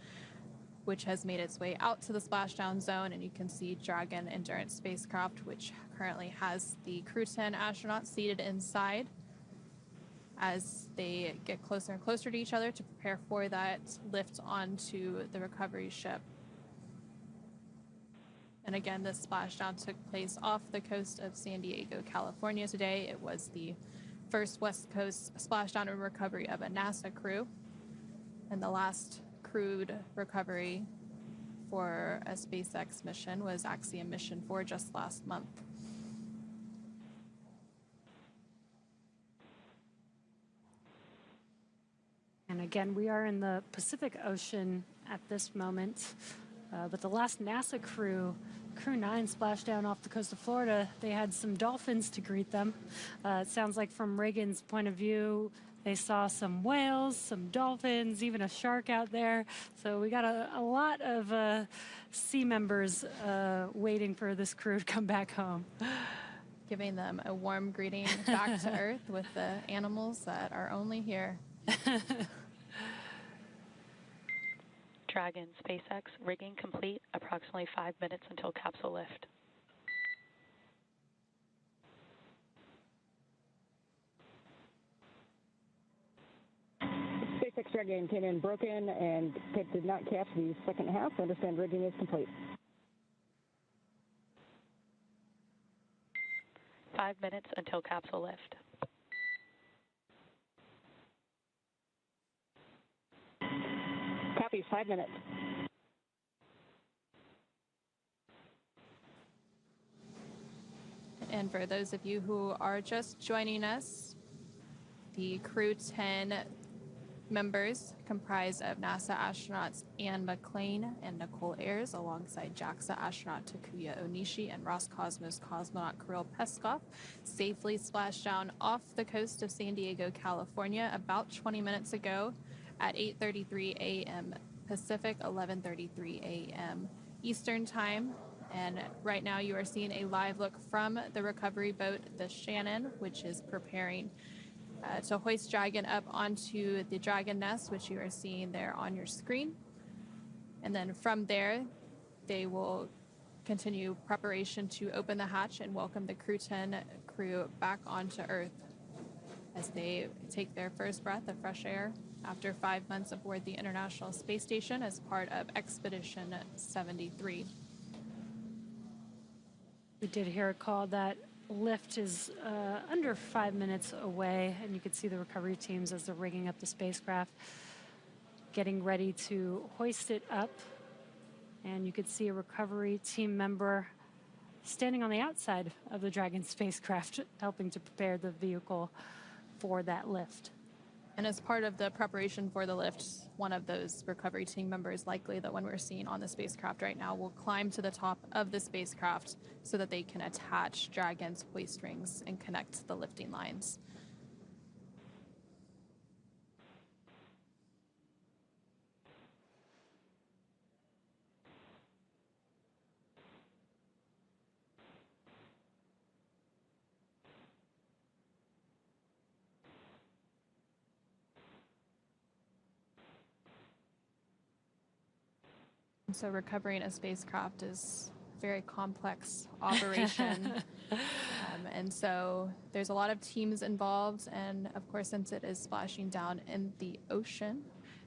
which has made its way out to the splashdown zone. And you can see Dragon Endurance spacecraft, which currently has the Crew-10 astronauts seated inside as they get closer and closer to each other to prepare for that lift onto the recovery ship. And again, this splashdown took place off the coast of San Diego, California today. It was the first West Coast splashdown and recovery of a NASA crew, and the last crewed recovery for a SpaceX mission was Axiom Mission 4 just last month. And again, we are in the Pacific Ocean at this moment, but the last NASA Crew-9 splashed down off the coast of Florida. They had some dolphins to greet them. It sounds like from Reagan's point of view, they saw some whales, some dolphins, even a shark out there. So we got a lot of sea members waiting for this crew to come back home. Giving them a warm greeting back to Earth with the animals that are only here. Dragon, SpaceX, rigging complete, approximately 5 minutes until capsule lift. SpaceX Dragon came in broken and did not catch the second half. I understand rigging is complete. 5 minutes until capsule lift. Copy, 5 minutes. And for those of you who are just joining us, the Crew-10 members comprise of NASA astronauts McClain and Nichole Ayers, alongside JAXA astronaut Takuya Onishi and Roscosmos cosmonaut Kirill Peskov, safely splashed down off the coast of San Diego, California about 20 minutes ago at 8:33 a.m. Pacific, 11:33 a.m. Eastern Time. And right now you are seeing a live look from the recovery boat, the Shannon, which is preparing to hoist Dragon up onto the Dragon nest, which you are seeing there on your screen. And then from there, they will continue preparation to open the hatch and welcome the Crew-10 crew back onto Earth as they take their first breath of fresh air after 5 months aboard the International Space Station as part of Expedition 73. We did hear a call that lift is under 5 minutes away, and you could see the recovery teams as they're rigging up the spacecraft, getting ready to hoist it up. And you could see a recovery team member standing on the outside of the Dragon spacecraft, helping to prepare the vehicle for that lift. And as part of the preparation for the lift, one of those recovery team members, likely the one we're seeing on the spacecraft right now, will climb to the top of the spacecraft so that they can attach Dragon's hoist rings and connect the lifting lines. So recovering a spacecraft is a very complex operation. And so there's a lot of teams involved. And of course, since it is splashing down in the ocean,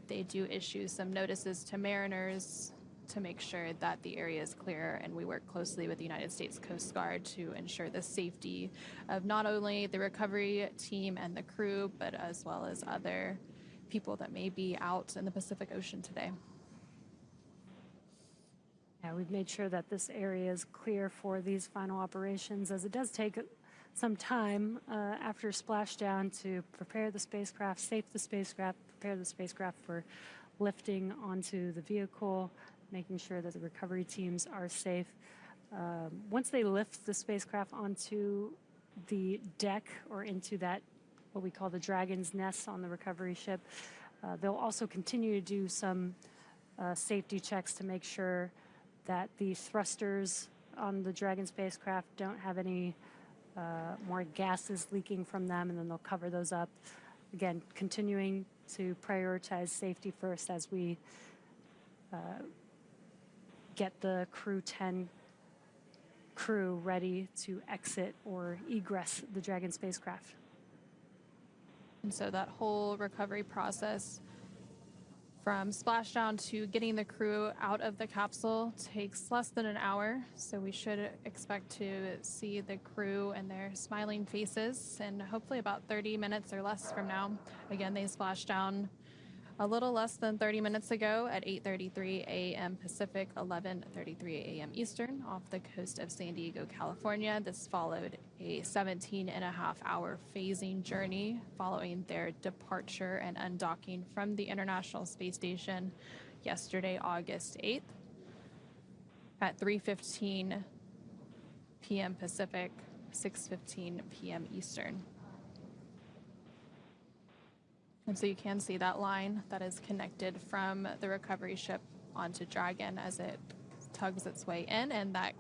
they do issue some notices to mariners to make sure that the area is clear. And we work closely with the United States Coast Guard to ensure the safety of not only the recovery team and the crew, but as well as other people that may be out in the Pacific Ocean today. Yeah, we've made sure that this area is clear for these final operations, as it does take some time after splashdown to prepare the spacecraft, safe the spacecraft, prepare the spacecraft for lifting onto the vehicle, making sure that the recovery teams are safe. Once they lift the spacecraft onto the deck or into that, what we call the Dragon's nest on the recovery ship, they'll also continue to do some safety checks to make sure that the thrusters on the Dragon spacecraft don't have any more gases leaking from them, and then they'll cover those up. Again, continuing to prioritize safety first as we get the Crew-10 crew ready to exit or egress the Dragon spacecraft. And so that whole recovery process from splashdown to getting the crew out of the capsule takes less than an hour. So we should expect to see the crew and their smiling faces in hopefully about 30 minutes or less from now. Again, they splashed down a little less than 30 minutes ago at 8:33 a.m. Pacific, 11:33 a.m. Eastern off the coast of San Diego, California. This followed a 17.5-hour phasing journey following their departure and undocking from the International Space Station yesterday, August 8th at 3:15 p.m. Pacific, 6:15 p.m. Eastern. And so you can see that line that is connected from the recovery ship onto Dragon as it tugs its way in, and that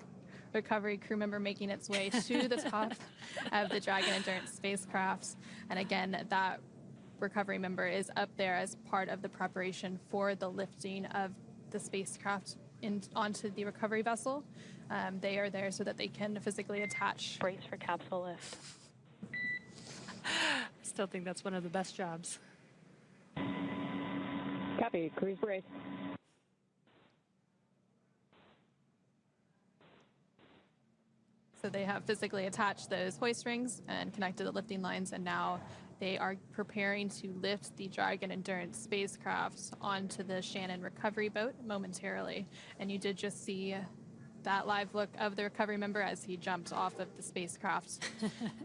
recovery crew member making its way to the top of the Dragon Endurance spacecraft. And again, that recovery member is up there as part of the preparation for the lifting of the spacecraft onto the recovery vessel. They are there so that they can physically attach. Brace for capsule lift. I still think that's one of the best jobs. Copy. Cruise brace. So they have physically attached those hoist rings and connected the lifting lines, and now they are preparing to lift the Dragon Endurance spacecraft onto the Shannon recovery boat momentarily. And you did just see that live look of the recovery member as he jumped off of the spacecraft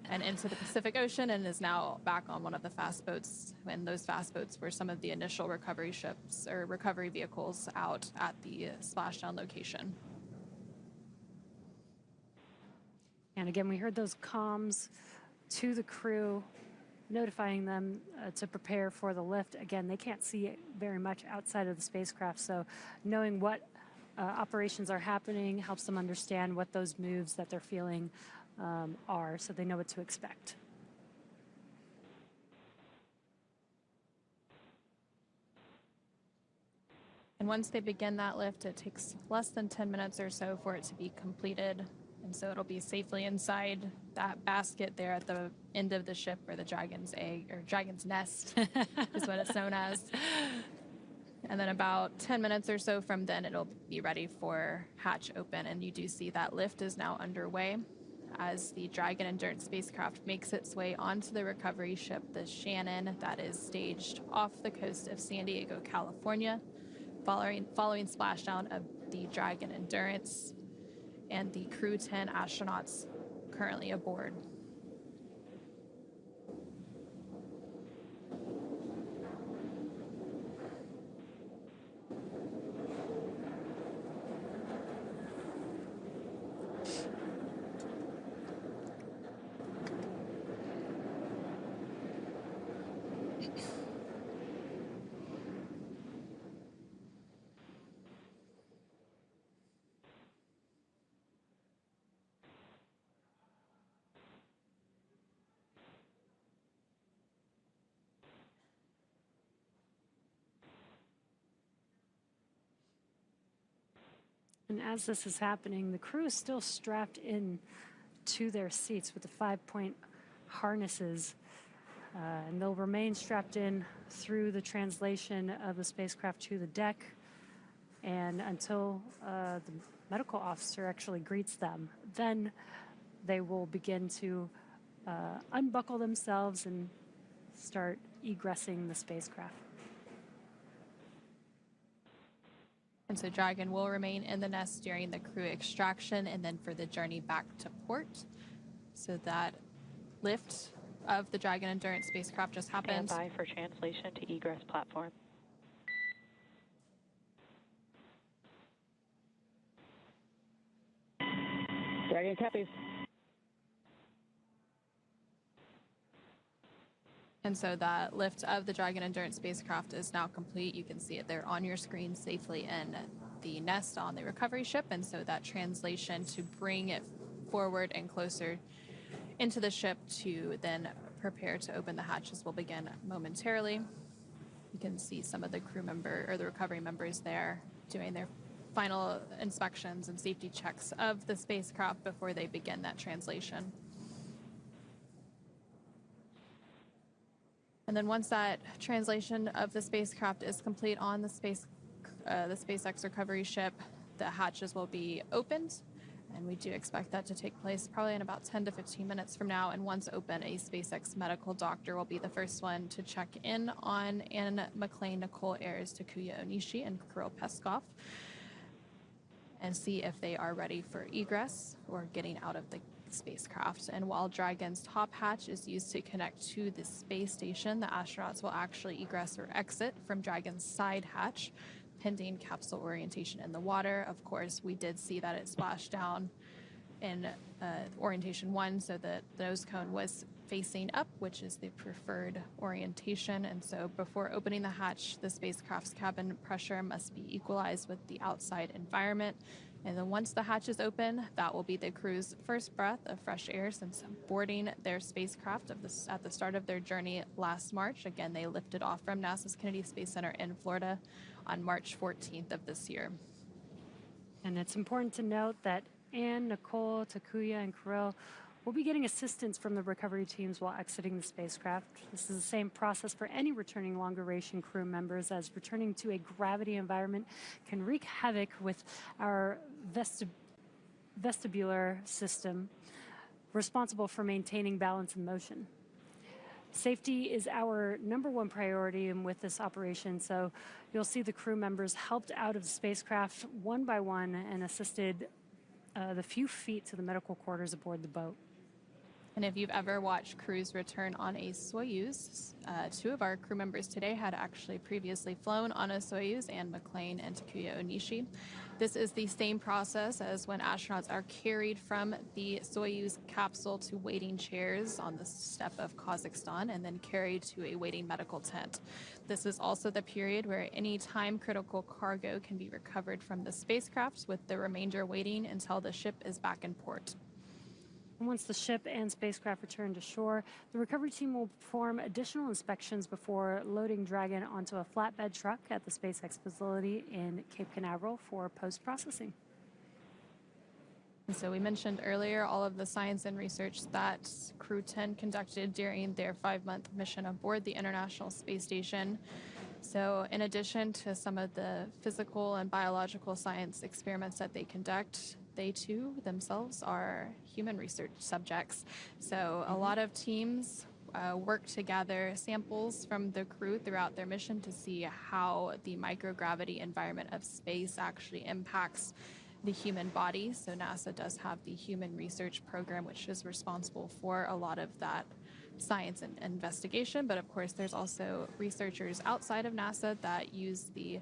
and into the Pacific Ocean and is now back on one of the fast boats. And those fast boats were some of the initial recovery ships or recovery vehicles out at the splashdown location. And again, we heard those comms to the crew, notifying them to prepare for the lift. Again, they can't see very much outside of the spacecraft, so knowing what operations are happening helps them understand what those moves that they're feeling are, so they know what to expect. And once they begin that lift, it takes less than 10 minutes or so for it to be completed. And so it'll be safely inside that basket there at the end of the ship, where the Dragon's egg, or Dragon's nest is what it's known as. And then about 10 minutes or so from then, it'll be ready for hatch open. And you do see that lift is now underway as the Dragon Endurance spacecraft makes its way onto the recovery ship, the Shannon, that is staged off the coast of San Diego, California, following splashdown of the Dragon Endurance and the Crew-10 astronauts currently aboard. And as this is happening, the crew is still strapped in to their seats with the 5-point harnesses, and they'll remain strapped in through the translation of the spacecraft to the deck and until the medical officer actually greets them. Then they will begin to unbuckle themselves and start egressing the spacecraft. And so Dragon will remain in the nest during the crew extraction and then for the journey back to port. So that lift of the Dragon Endurance spacecraft just happened. Stand by for translation to egress platform. Dragon copies. And so that lift of the Dragon Endurance spacecraft is now complete. You can see it there on your screen safely in the nest on the recovery ship. And so that translation to bring it forward and closer into the ship to then prepare to open the hatches will begin momentarily. You can see some of the crew member or the recovery members there doing their final inspections and safety checks of the spacecraft before they begin that translation. And then once that translation of the spacecraft is complete on the SpaceX recovery ship, the hatches will be opened. And we do expect that to take place probably in about 10 to 15 minutes from now. And once open, a SpaceX medical doctor will be the first one to check in on McClain y Nichole Ayers, Takuya Onishi, and Kirill Peskov and see if they are ready for egress or getting out of the spacecraft. And while Dragon's top hatch is used to connect to the space station, the astronauts will actually egress or exit from Dragon's side hatch, pending capsule orientation in the water. Of course, we did see that it splashed down in orientation 1, so that the nose cone was facing up, which is the preferred orientation. And so before opening the hatch, the spacecraft's cabin pressure must be equalized with the outside environment. And then once the hatch is open, that will be the crew's first breath of fresh air since boarding their spacecraft at the start of their journey last March. Again, they lifted off from NASA's Kennedy Space Center in Florida on March 14th of this year. And it's important to note that Anne, Nicole, Takuya, and Kirill will be getting assistance from the recovery teams while exiting the spacecraft. This is the same process for any returning long-duration crew members, as returning to a gravity environment can wreak havoc with our vestibular system, responsible for maintaining balance and motion. Safety is our #1 priority with this operation, so you'll see the crew members helped out of the spacecraft one by one and assisted the few feet to the medical quarters aboard the boat. And if you've ever watched crews return on a Soyuz, 2 of our crew members today had actually previously flown on a Soyuz, and McClain and Takuya Onishi. This is the same process as when astronauts are carried from the Soyuz capsule to waiting chairs on the steppe of Kazakhstan and then carried to a waiting medical tent. This is also the period where any time-critical cargo can be recovered from the spacecraft, with the remainder waiting until the ship is back in port. Once the ship and spacecraft return to shore, the recovery team will perform additional inspections before loading Dragon onto a flatbed truck at the SpaceX facility in Cape Canaveral for post-processing. And so we mentioned earlier all of the science and research that Crew-10 conducted during their 5-month mission aboard the International Space Station. So in addition to some of the physical and biological science experiments that they conduct, they too themselves are human research subjects. So a lot of teams work to gather samples from the crew throughout their mission to see how the microgravity environment of space actually impacts the human body. So NASA does have the Human Research Program, which is responsible for a lot of that science and investigation. But of course, there's also researchers outside of NASA that use the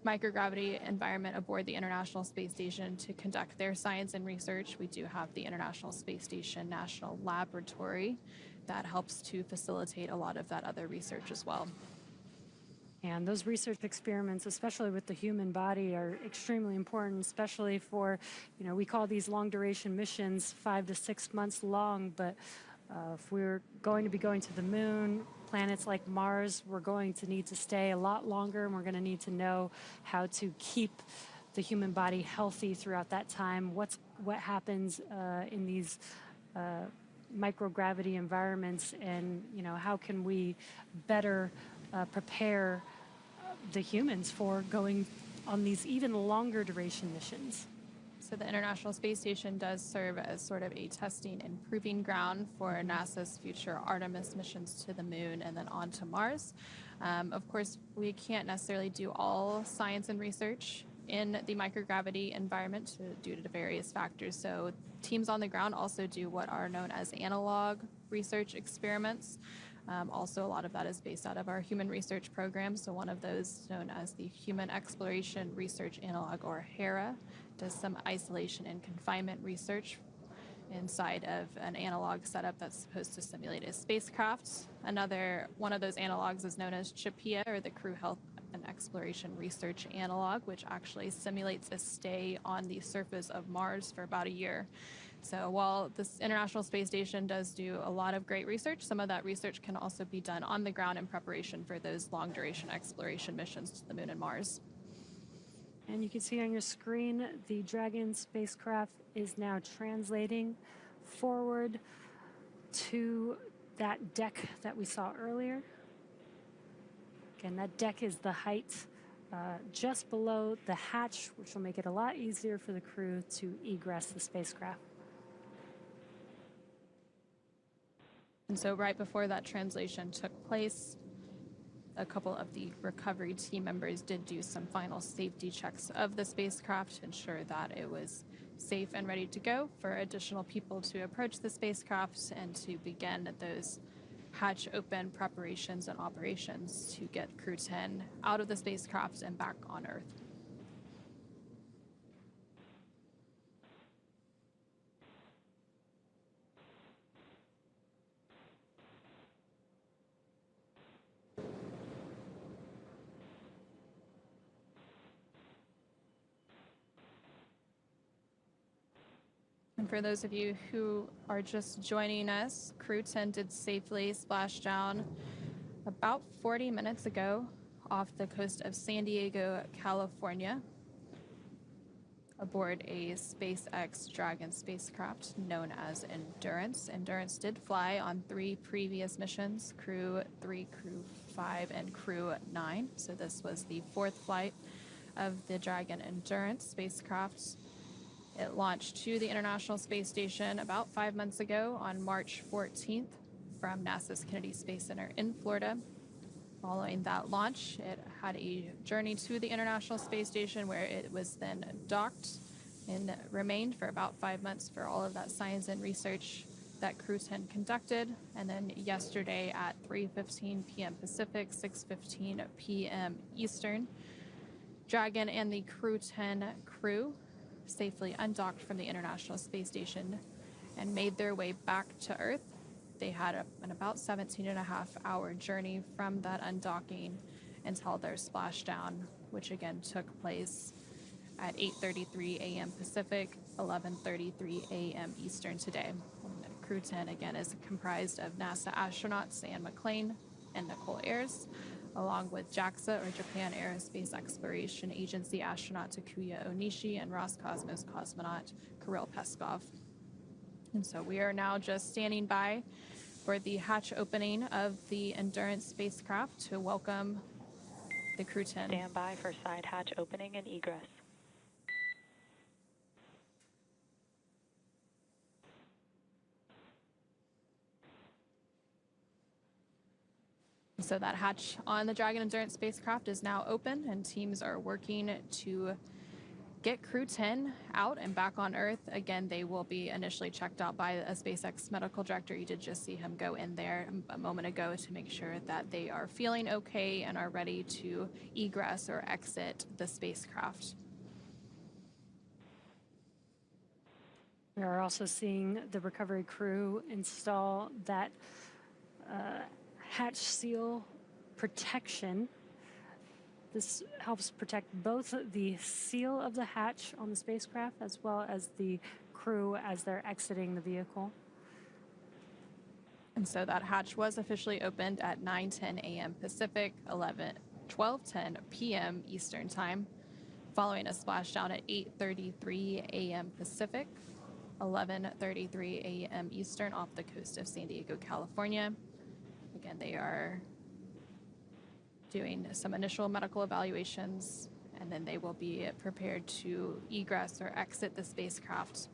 microgravity environment aboard the International Space Station to conduct their science and research. We do have the International Space Station National Laboratory that helps to facilitate a lot of that other research as well. And those research experiments, especially with the human body, are extremely important, especially for, we call these long-duration missions 5 to 6 months long, but if we're going to be going to the moon, planets like Mars, we're going to need to stay a lot longer, and we're going to need to know how to keep the human body healthy throughout that time. What happens in these microgravity environments, and how can we better prepare the humans for going on these even longer duration missions. So the International Space Station does serve as sort of a testing and proving ground for NASA's future Artemis missions to the moon and then on to Mars. Of course, we can't necessarily do all science and research in the microgravity environment due to various factors. So teams on the ground also do what are known as analog research experiments. Also, a lot of that is based out of our human research program. So one of those, known as the Human Exploration Research Analog, or HERA, does some isolation and confinement research inside of an analog setup that's supposed to simulate a spacecraft. Another one of those analogs is known as CHAPEA, or the Crew Health and Exploration Research Analog, which actually simulates a stay on the surface of Mars for about a year. So while this International Space Station does do a lot of great research, some of that research can also be done on the ground in preparation for those long-duration exploration missions to the Moon and Mars. And you can see on your screen, the Dragon spacecraft is now translating forward to that deck that we saw earlier. Again, that deck is the height just below the hatch, which will make it a lot easier for the crew to egress the spacecraft. And so right before that translation took place, a couple of the recovery team members did do some final safety checks of the spacecraft to ensure that it was safe and ready to go for additional people to approach the spacecraft and to begin those hatch open preparations and operations to get Crew-10 out of the spacecraft and back on Earth. And for those of you who are just joining us, Crew-10 did safely splash down about 40 minutes ago off the coast of San Diego, California, aboard a SpaceX Dragon spacecraft known as Endurance. Endurance did fly on 3 previous missions, Crew-3, Crew-5, and Crew-9. So this was the 4th flight of the Dragon Endurance spacecraft. It launched to the International Space Station about 5 months ago on March 14th from NASA's Kennedy Space Center in Florida. Following that launch, it had a journey to the International Space Station where it was then docked and remained for about 5 months for all of that science and research that Crew-10 conducted. And then yesterday at 3:15 p.m. Pacific, 6:15 p.m. Eastern, Dragon and the Crew-10 crew safely undocked from the International Space Station and made their way back to Earth. They had an about 17.5-hour journey from that undocking until their splashdown, which again took place at 8:33 a.m. Pacific, 11:33 a.m. Eastern today. And Crew-10 again is comprised of NASA astronauts and McClain and Nichole Ayers, along with JAXA, or Japan Aerospace Exploration Agency astronaut Takuya Onishi and Roscosmos cosmonaut Kirill Peskov. And so we are now just standing by for the hatch opening of the Endurance spacecraft to welcome the Crew-10. Stand by for side hatch opening and egress. So that hatch on the Dragon Endurance spacecraft is now open, and teams are working to get Crew-10 out and back on Earth. Again, they will be initially checked out by a SpaceX medical director. You did just see him go in there a moment ago to make sure that they are feeling okay and are ready to egress or exit the spacecraft. We are also seeing the recovery crew install that hatch seal protection. This helps protect both the seal of the hatch on the spacecraft as well as the crew as they're exiting the vehicle. And so that hatch was officially opened at 9:10 a.m. Pacific, 12:10 p.m. Eastern Time, following a splashdown at 8:33 a.m. Pacific, 11:33 a.m. Eastern off the coast of San Diego, California. Again, they are doing some initial medical evaluations, and then they will be prepared to egress or exit the spacecraft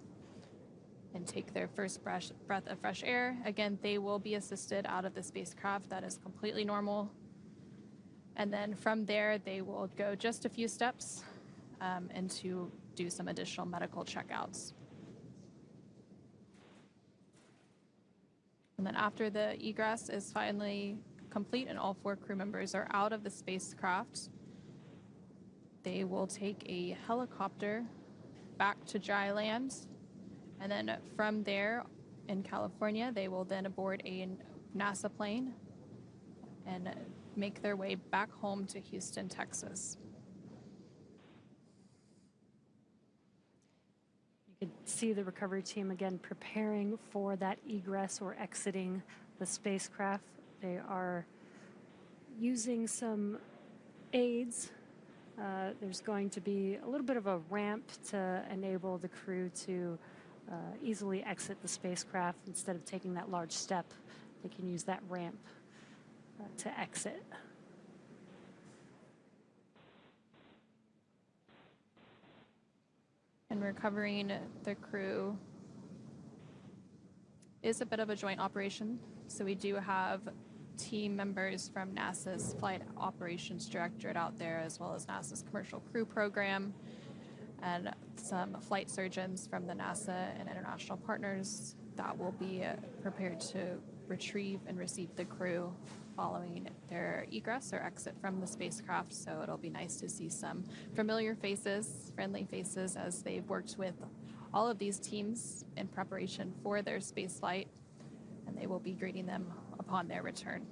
and take their first breath of fresh air. Again, they will be assisted out of the spacecraft. That is completely normal. And then from there, they will go just a few steps and to do some additional medical checkouts. And then after the egress is finally complete and all 4 crew members are out of the spacecraft, they will take a helicopter back to dry land. And then from there in California, they will then board a NASA plane and make their way back home to Houston, Texas. You can see the recovery team again preparing for that egress or exiting the spacecraft. They are using some aids. There's going to be a little bit of a ramp to enable the crew to easily exit the spacecraft. Instead of taking that large step, they can use that ramp to exit. And recovering the crew is a bit of a joint operation. So we do have team members from NASA's Flight Operations Directorate out there, as well as NASA's Commercial Crew Program, and some flight surgeons from the NASA and international partners that will be prepared to retrieve and receive the crew following their egress or exit from the spacecraft. So it'll be nice to see some familiar faces, friendly faces, as they've worked with all of these teams in preparation for their space flight, and they will be greeting them upon their return.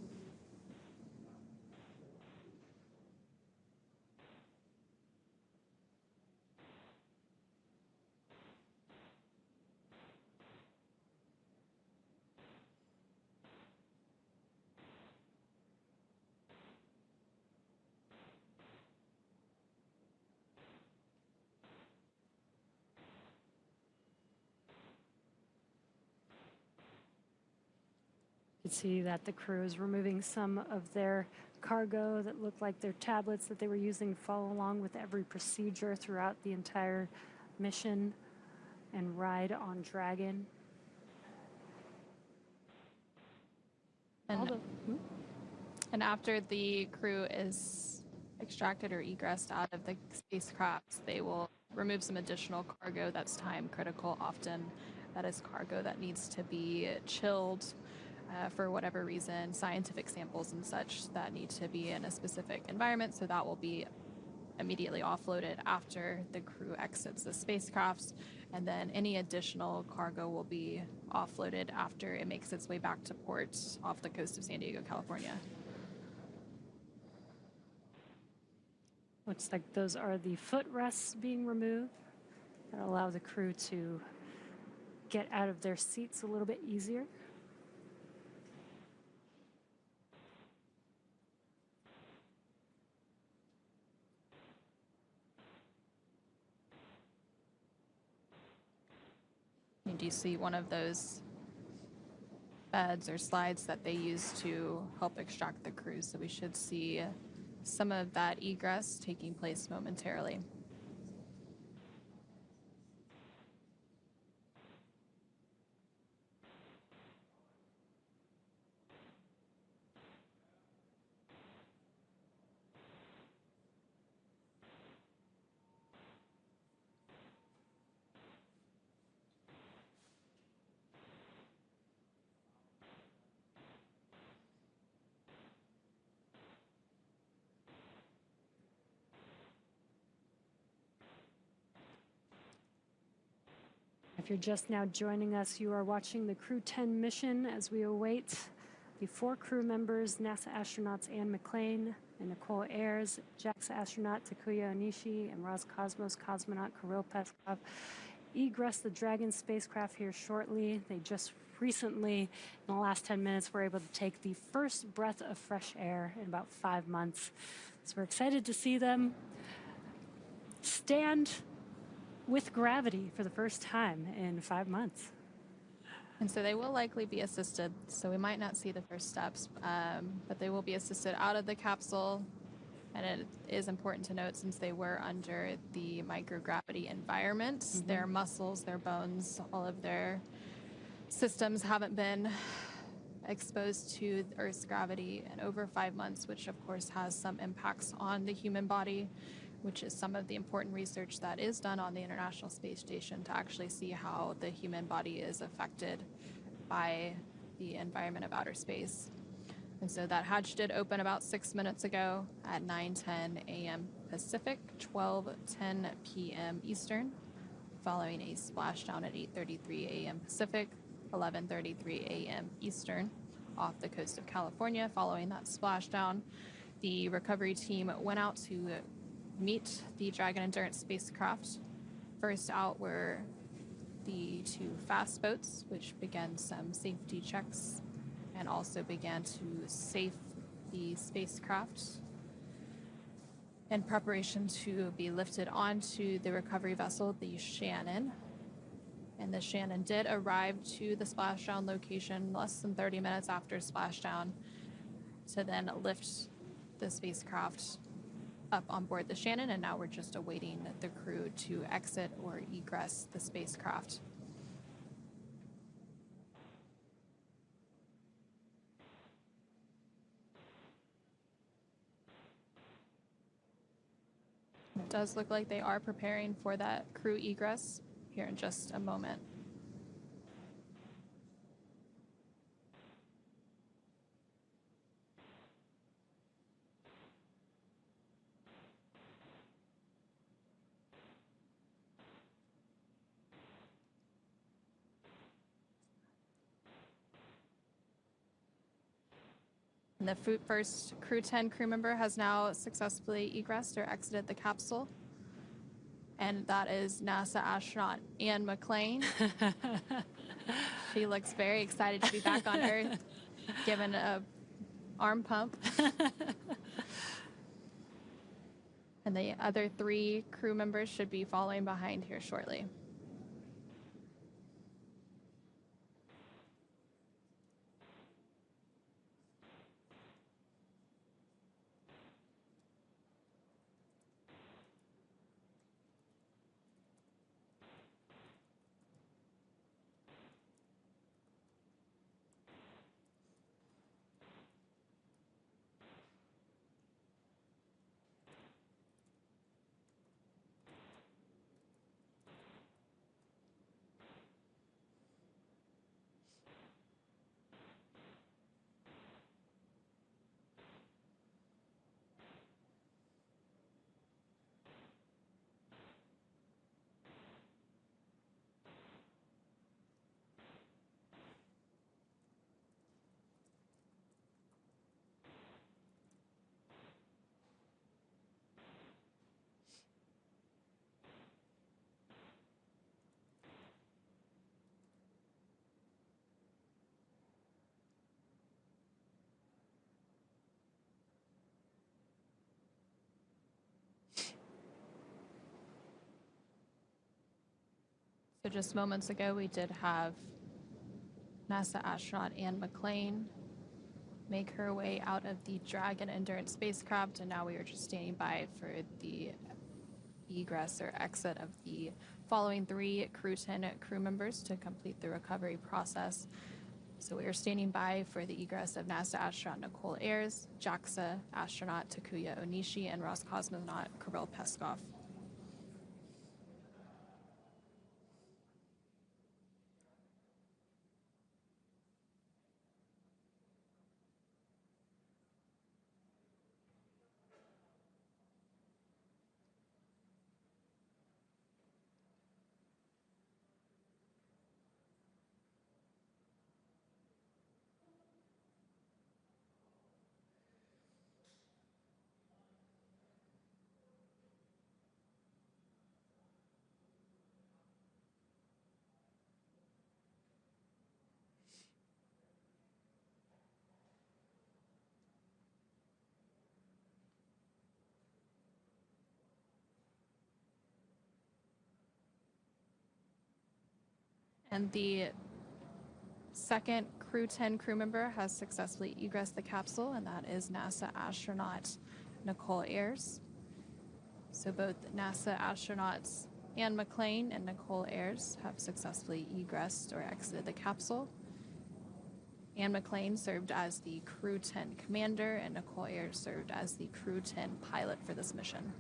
You can see that the crew is removing some of their cargo that looked like their tablets that they were using to follow along with every procedure throughout the entire mission and ride on Dragon. And after the crew is extracted or egressed out of the spacecraft, they will remove some additional cargo that's time critical. Often that is cargo that needs to be chilled for whatever reason, scientific samples and such that need to be in a specific environment. So that will be immediately offloaded after the crew exits the spacecraft. And then any additional cargo will be offloaded after it makes its way back to port off the coast of San Diego, California. Looks like those are the footrests being removed that allow the crew to get out of their seats a little bit easier. You do see one of those beds or slides that they use to help extract the crew. So we should see some of that egress taking place momentarily. If you're just now joining us, you are watching the Crew-10 mission as we await the 4 crew members, NASA astronauts Anne McClain and Nichole Ayers, JAXA astronaut Takuya Onishi, and Roscosmos cosmonaut Kirill Peskov egress the Dragon spacecraft here shortly. They just recently, in the last 10 minutes, were able to take the first breath of fresh air in about 5 months. So we're excited to see them stand with gravity for the first time in 5 months. And so they will likely be assisted, so we might not see the first steps, but they will be assisted out of the capsule. And it is important to note, since they were under the microgravity environment, their muscles, their bones, all of their systems haven't been exposed to Earth's gravity in over 5 months, which of course has some impacts on the human body, which is some of the important research that is done on the International Space Station to actually see how the human body is affected by the environment of outer space. And so that hatch did open about 6 minutes ago at 9:10 a.m. Pacific, 12:10 p.m. Eastern, following a splashdown at 8:33 a.m. Pacific, 11:33 a.m. Eastern, off the coast of California. Following that splashdown, the recovery team went out to meet the Dragon Endurance spacecraft. First out were the two fast boats, which began some safety checks and also began to safe the spacecraft in preparation to be lifted onto the recovery vessel, the Shannon. And the Shannon did arrive to the splashdown location less than 30 minutes after splashdown to then lift the spacecraft up on board the Shannon, and now we're just awaiting the crew to exit or egress the spacecraft. It does look like they are preparing for that crew egress here in just a moment. And the first Crew-10 crew member has now successfully egressed or exited the capsule. And that is NASA astronaut Anne McClain. She looks very excited to be back on Earth, given an arm pump. And the other 3 crew members should be following behind here shortly. So just moments ago, we did have NASA astronaut Anne McClain make her way out of the Dragon Endurance spacecraft, and now we are just standing by for the egress or exit of the following 3 Crew-10 crew members to complete the recovery process. So we are standing by for the egress of NASA astronaut Nichole Ayers, JAXA astronaut Takuya Onishi, and Roscosmonaut Kirill Peskov. And the second Crew-10 crew member has successfully egressed the capsule, and that is NASA astronaut Nichole Ayers. So both NASA astronauts Anne McClain and Nichole Ayers have successfully egressed or exited the capsule. Anne McClain served as the Crew-10 commander, and Nichole Ayers served as the Crew-10 pilot for this mission.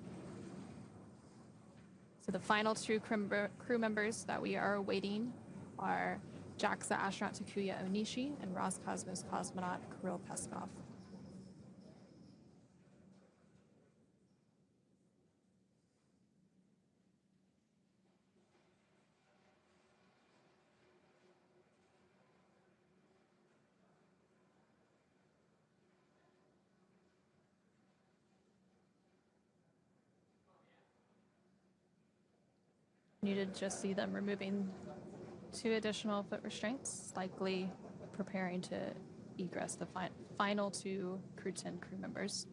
So the final 2 crew members that we are awaiting are JAXA astronaut Takuya Onishi and Roscosmos cosmonaut Kirill Peskov. You did just see them removing 2 additional foot restraints, likely preparing to egress the final 2 Crew-10 crew members.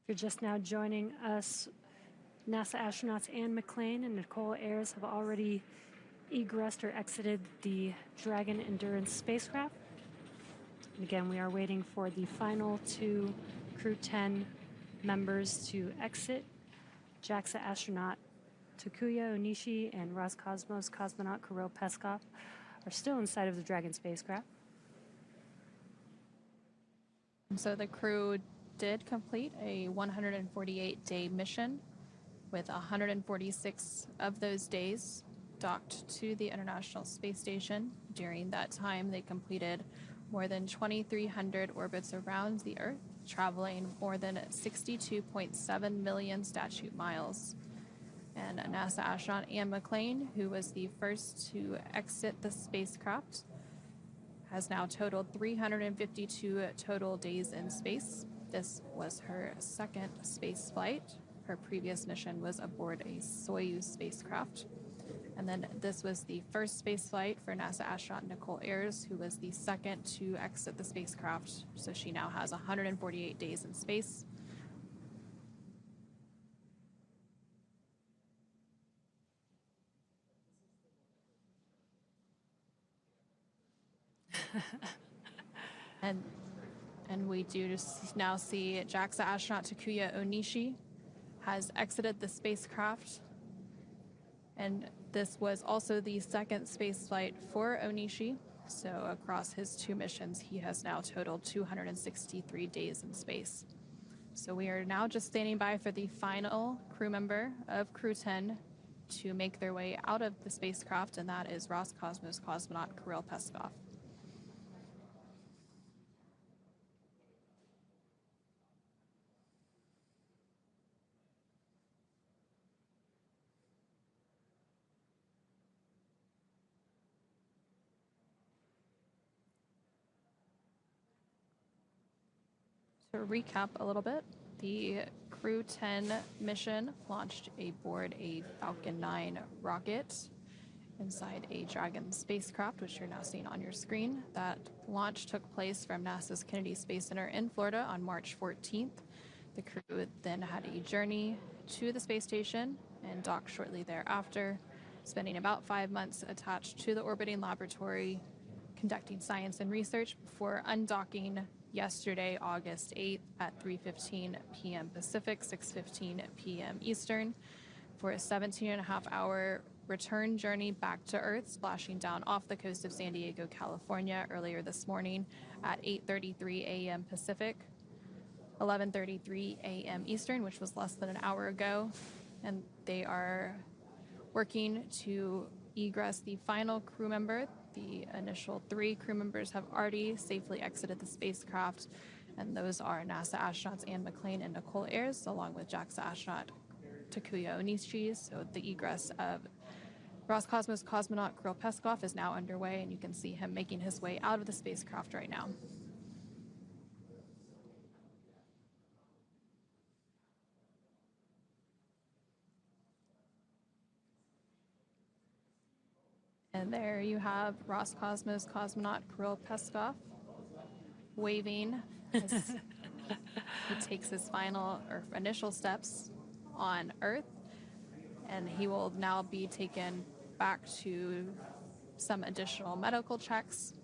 If you're just now joining us, NASA astronauts Anne McClain and Nichole Ayers have already egressed or exited the Dragon Endurance spacecraft. And again, we are waiting for the final 2 Crew-10 members to exit. JAXA astronaut Takuya Onishi and Roscosmos cosmonaut Kirill Peskov are still inside of the Dragon spacecraft. And so the crew did complete a 148-day mission, with 146 of those days docked to the International Space Station. During that time, they completed more than 2,300 orbits around the Earth, traveling more than 62.7 million statute miles. And NASA astronaut Anne McClain, who was the first to exit the spacecraft, has now totaled 352 total days in space. This was her 2nd space flight. Her previous mission was aboard a Soyuz spacecraft. And then this was the first space flight for NASA astronaut Nichole Ayers, who was the 2nd to exit the spacecraft. So she now has 148 days in space. And we do just now see JAXA astronaut Takuya Onishi has exited the spacecraft. And this was also the 2nd space flight for Onishi. So across his 2 missions, he has now totaled 263 days in space. So we are now just standing by for the final crew member of Crew-10 to make their way out of the spacecraft, and that is Roscosmos cosmonaut Kirill Peskov. To recap a little bit, the Crew-10 mission launched aboard a Falcon 9 rocket inside a Dragon spacecraft, which you're now seeing on your screen. That launch took place from NASA's Kennedy Space Center in Florida on March 14th. The crew then had a journey to the space station and docked shortly thereafter, spending about 5 months attached to the orbiting laboratory, conducting science and research before undocking yesterday, August 8th at 3:15 p.m. Pacific, 6:15 p.m. Eastern, for a 17.5-hour return journey back to Earth, splashing down off the coast of San Diego, California earlier this morning at 8:33 a.m. Pacific, 11:33 a.m. Eastern, which was less than an hour ago. And they are working to egress the final crew member. The initial 3 crew members have already safely exited the spacecraft, and those are NASA astronauts Anne McClain and Nichole Ayers, along with JAXA astronaut Takuya Onishi. So the egress of Roscosmos cosmonaut Kirill Peskov is now underway, and you can see him making his way out of the spacecraft right now. And there you have Roscosmos cosmonaut Kirill Peskov waving as he takes his final or initial steps on Earth, and he will now be taken back to some additional medical checks.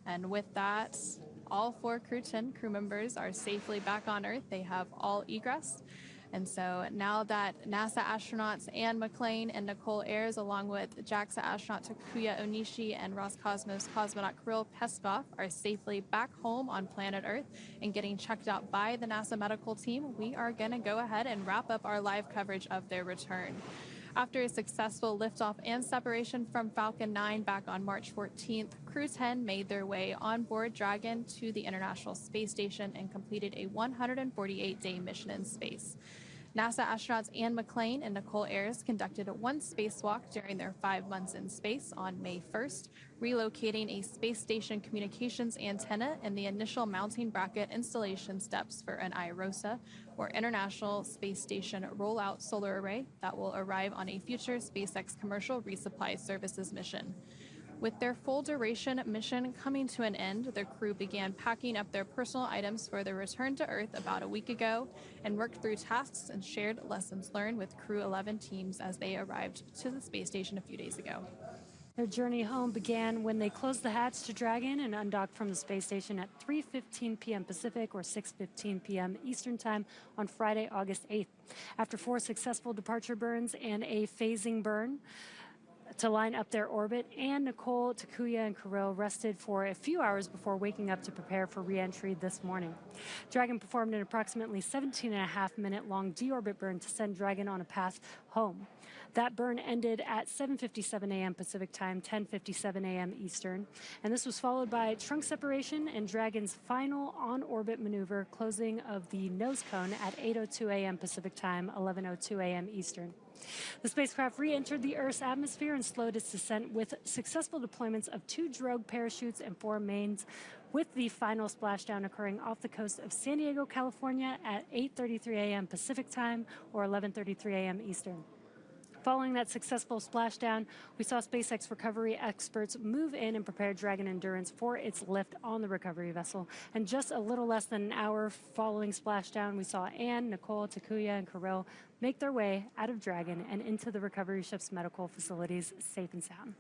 And with that, all 4 Crew-10 crew members are safely back on Earth. They have all egress. And so now that NASA astronauts Anne McClain and Nichole Ayers, along with JAXA astronaut Takuya Onishi and Roscosmos cosmonaut Kirill Peskov, are safely back home on planet Earth and getting checked out by the NASA medical team, we are going to go ahead and wrap up our live coverage of their return. After a successful liftoff and separation from Falcon 9 back on March 14th, Crew-10 made their way on board Dragon to the International Space Station and completed a 148-day mission in space. NASA astronauts Anne McClain and Nichole Ayers conducted one spacewalk during their 5 months in space on May 1st, relocating a space station communications antenna and the initial mounting bracket installation steps for an IROSA, or International Space Station Rollout Solar Array, that will arrive on a future SpaceX commercial resupply services mission. With their full duration mission coming to an end, the crew began packing up their personal items for their return to Earth about a week ago and worked through tasks and shared lessons learned with Crew 11 teams as they arrived to the space station a few days ago. Their journey home began when they closed the hatch to Dragon and undocked from the space station at 3:15 p.m. Pacific or 6:15 p.m. Eastern Time on Friday, August 8th. After 4 successful departure burns and a phasing burn to line up their orbit, Anne, Nichole, Takuya, and Kirill rested for a few hours before waking up to prepare for re-entry this morning. Dragon performed an approximately 17.5-minute long deorbit burn to send Dragon on a path home. That burn ended at 7:57 a.m. Pacific Time, 10:57 a.m. Eastern, and this was followed by trunk separation and Dragon's final on-orbit maneuver, closing of the nose cone at 8:02 a.m. Pacific Time, 11:02 a.m. Eastern. The spacecraft re-entered the Earth's atmosphere and slowed its descent with successful deployments of 2 drogue parachutes and 4 mains, with the final splashdown occurring off the coast of San Diego, California at 8:33 a.m. Pacific Time or 11:33 a.m. Eastern. Following that successful splashdown, we saw SpaceX recovery experts move in and prepare Dragon Endurance for its lift on the recovery vessel. And just a little less than an hour following splashdown, we saw Anne, Nichole, Takuya, and Kirill make their way out of Dragon and into the recovery ship's medical facilities safe and sound.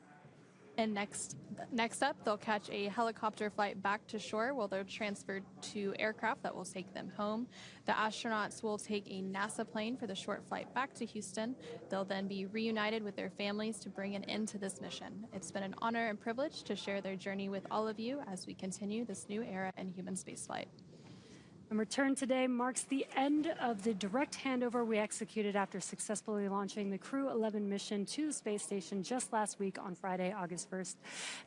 And next up, they'll catch a helicopter flight back to shore while they're transferred to aircraft that will take them home. The astronauts will take a NASA plane for the short flight back to Houston. They'll then be reunited with their families to bring an end to this mission. It's been an honor and privilege to share their journey with all of you as we continue this new era in human spaceflight. And return today marks the end of the direct handover we executed after successfully launching the Crew-11 mission to the space station just last week on Friday, August 1st.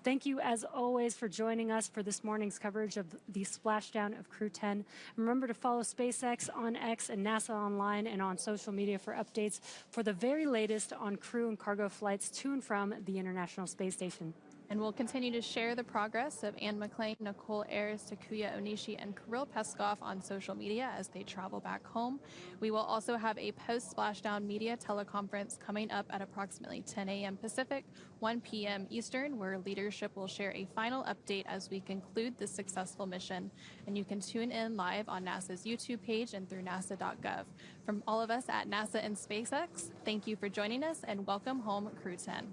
Thank you, as always, for joining us for this morning's coverage of the splashdown of Crew-10. Remember to follow SpaceX on X and NASA online and on social media for updates for the very latest on crew and cargo flights to and from the International Space Station. And we'll continue to share the progress of Anne McClain, Nichole Ayers, Takuya Onishi, and Kirill Peskov on social media as they travel back home. We will also have a post-splashdown media teleconference coming up at approximately 10 a.m. Pacific, 1 p.m. Eastern, where leadership will share a final update as we conclude this successful mission. And you can tune in live on NASA's YouTube page and through nasa.gov. From all of us at NASA and SpaceX, thank you for joining us and welcome home, Crew-10.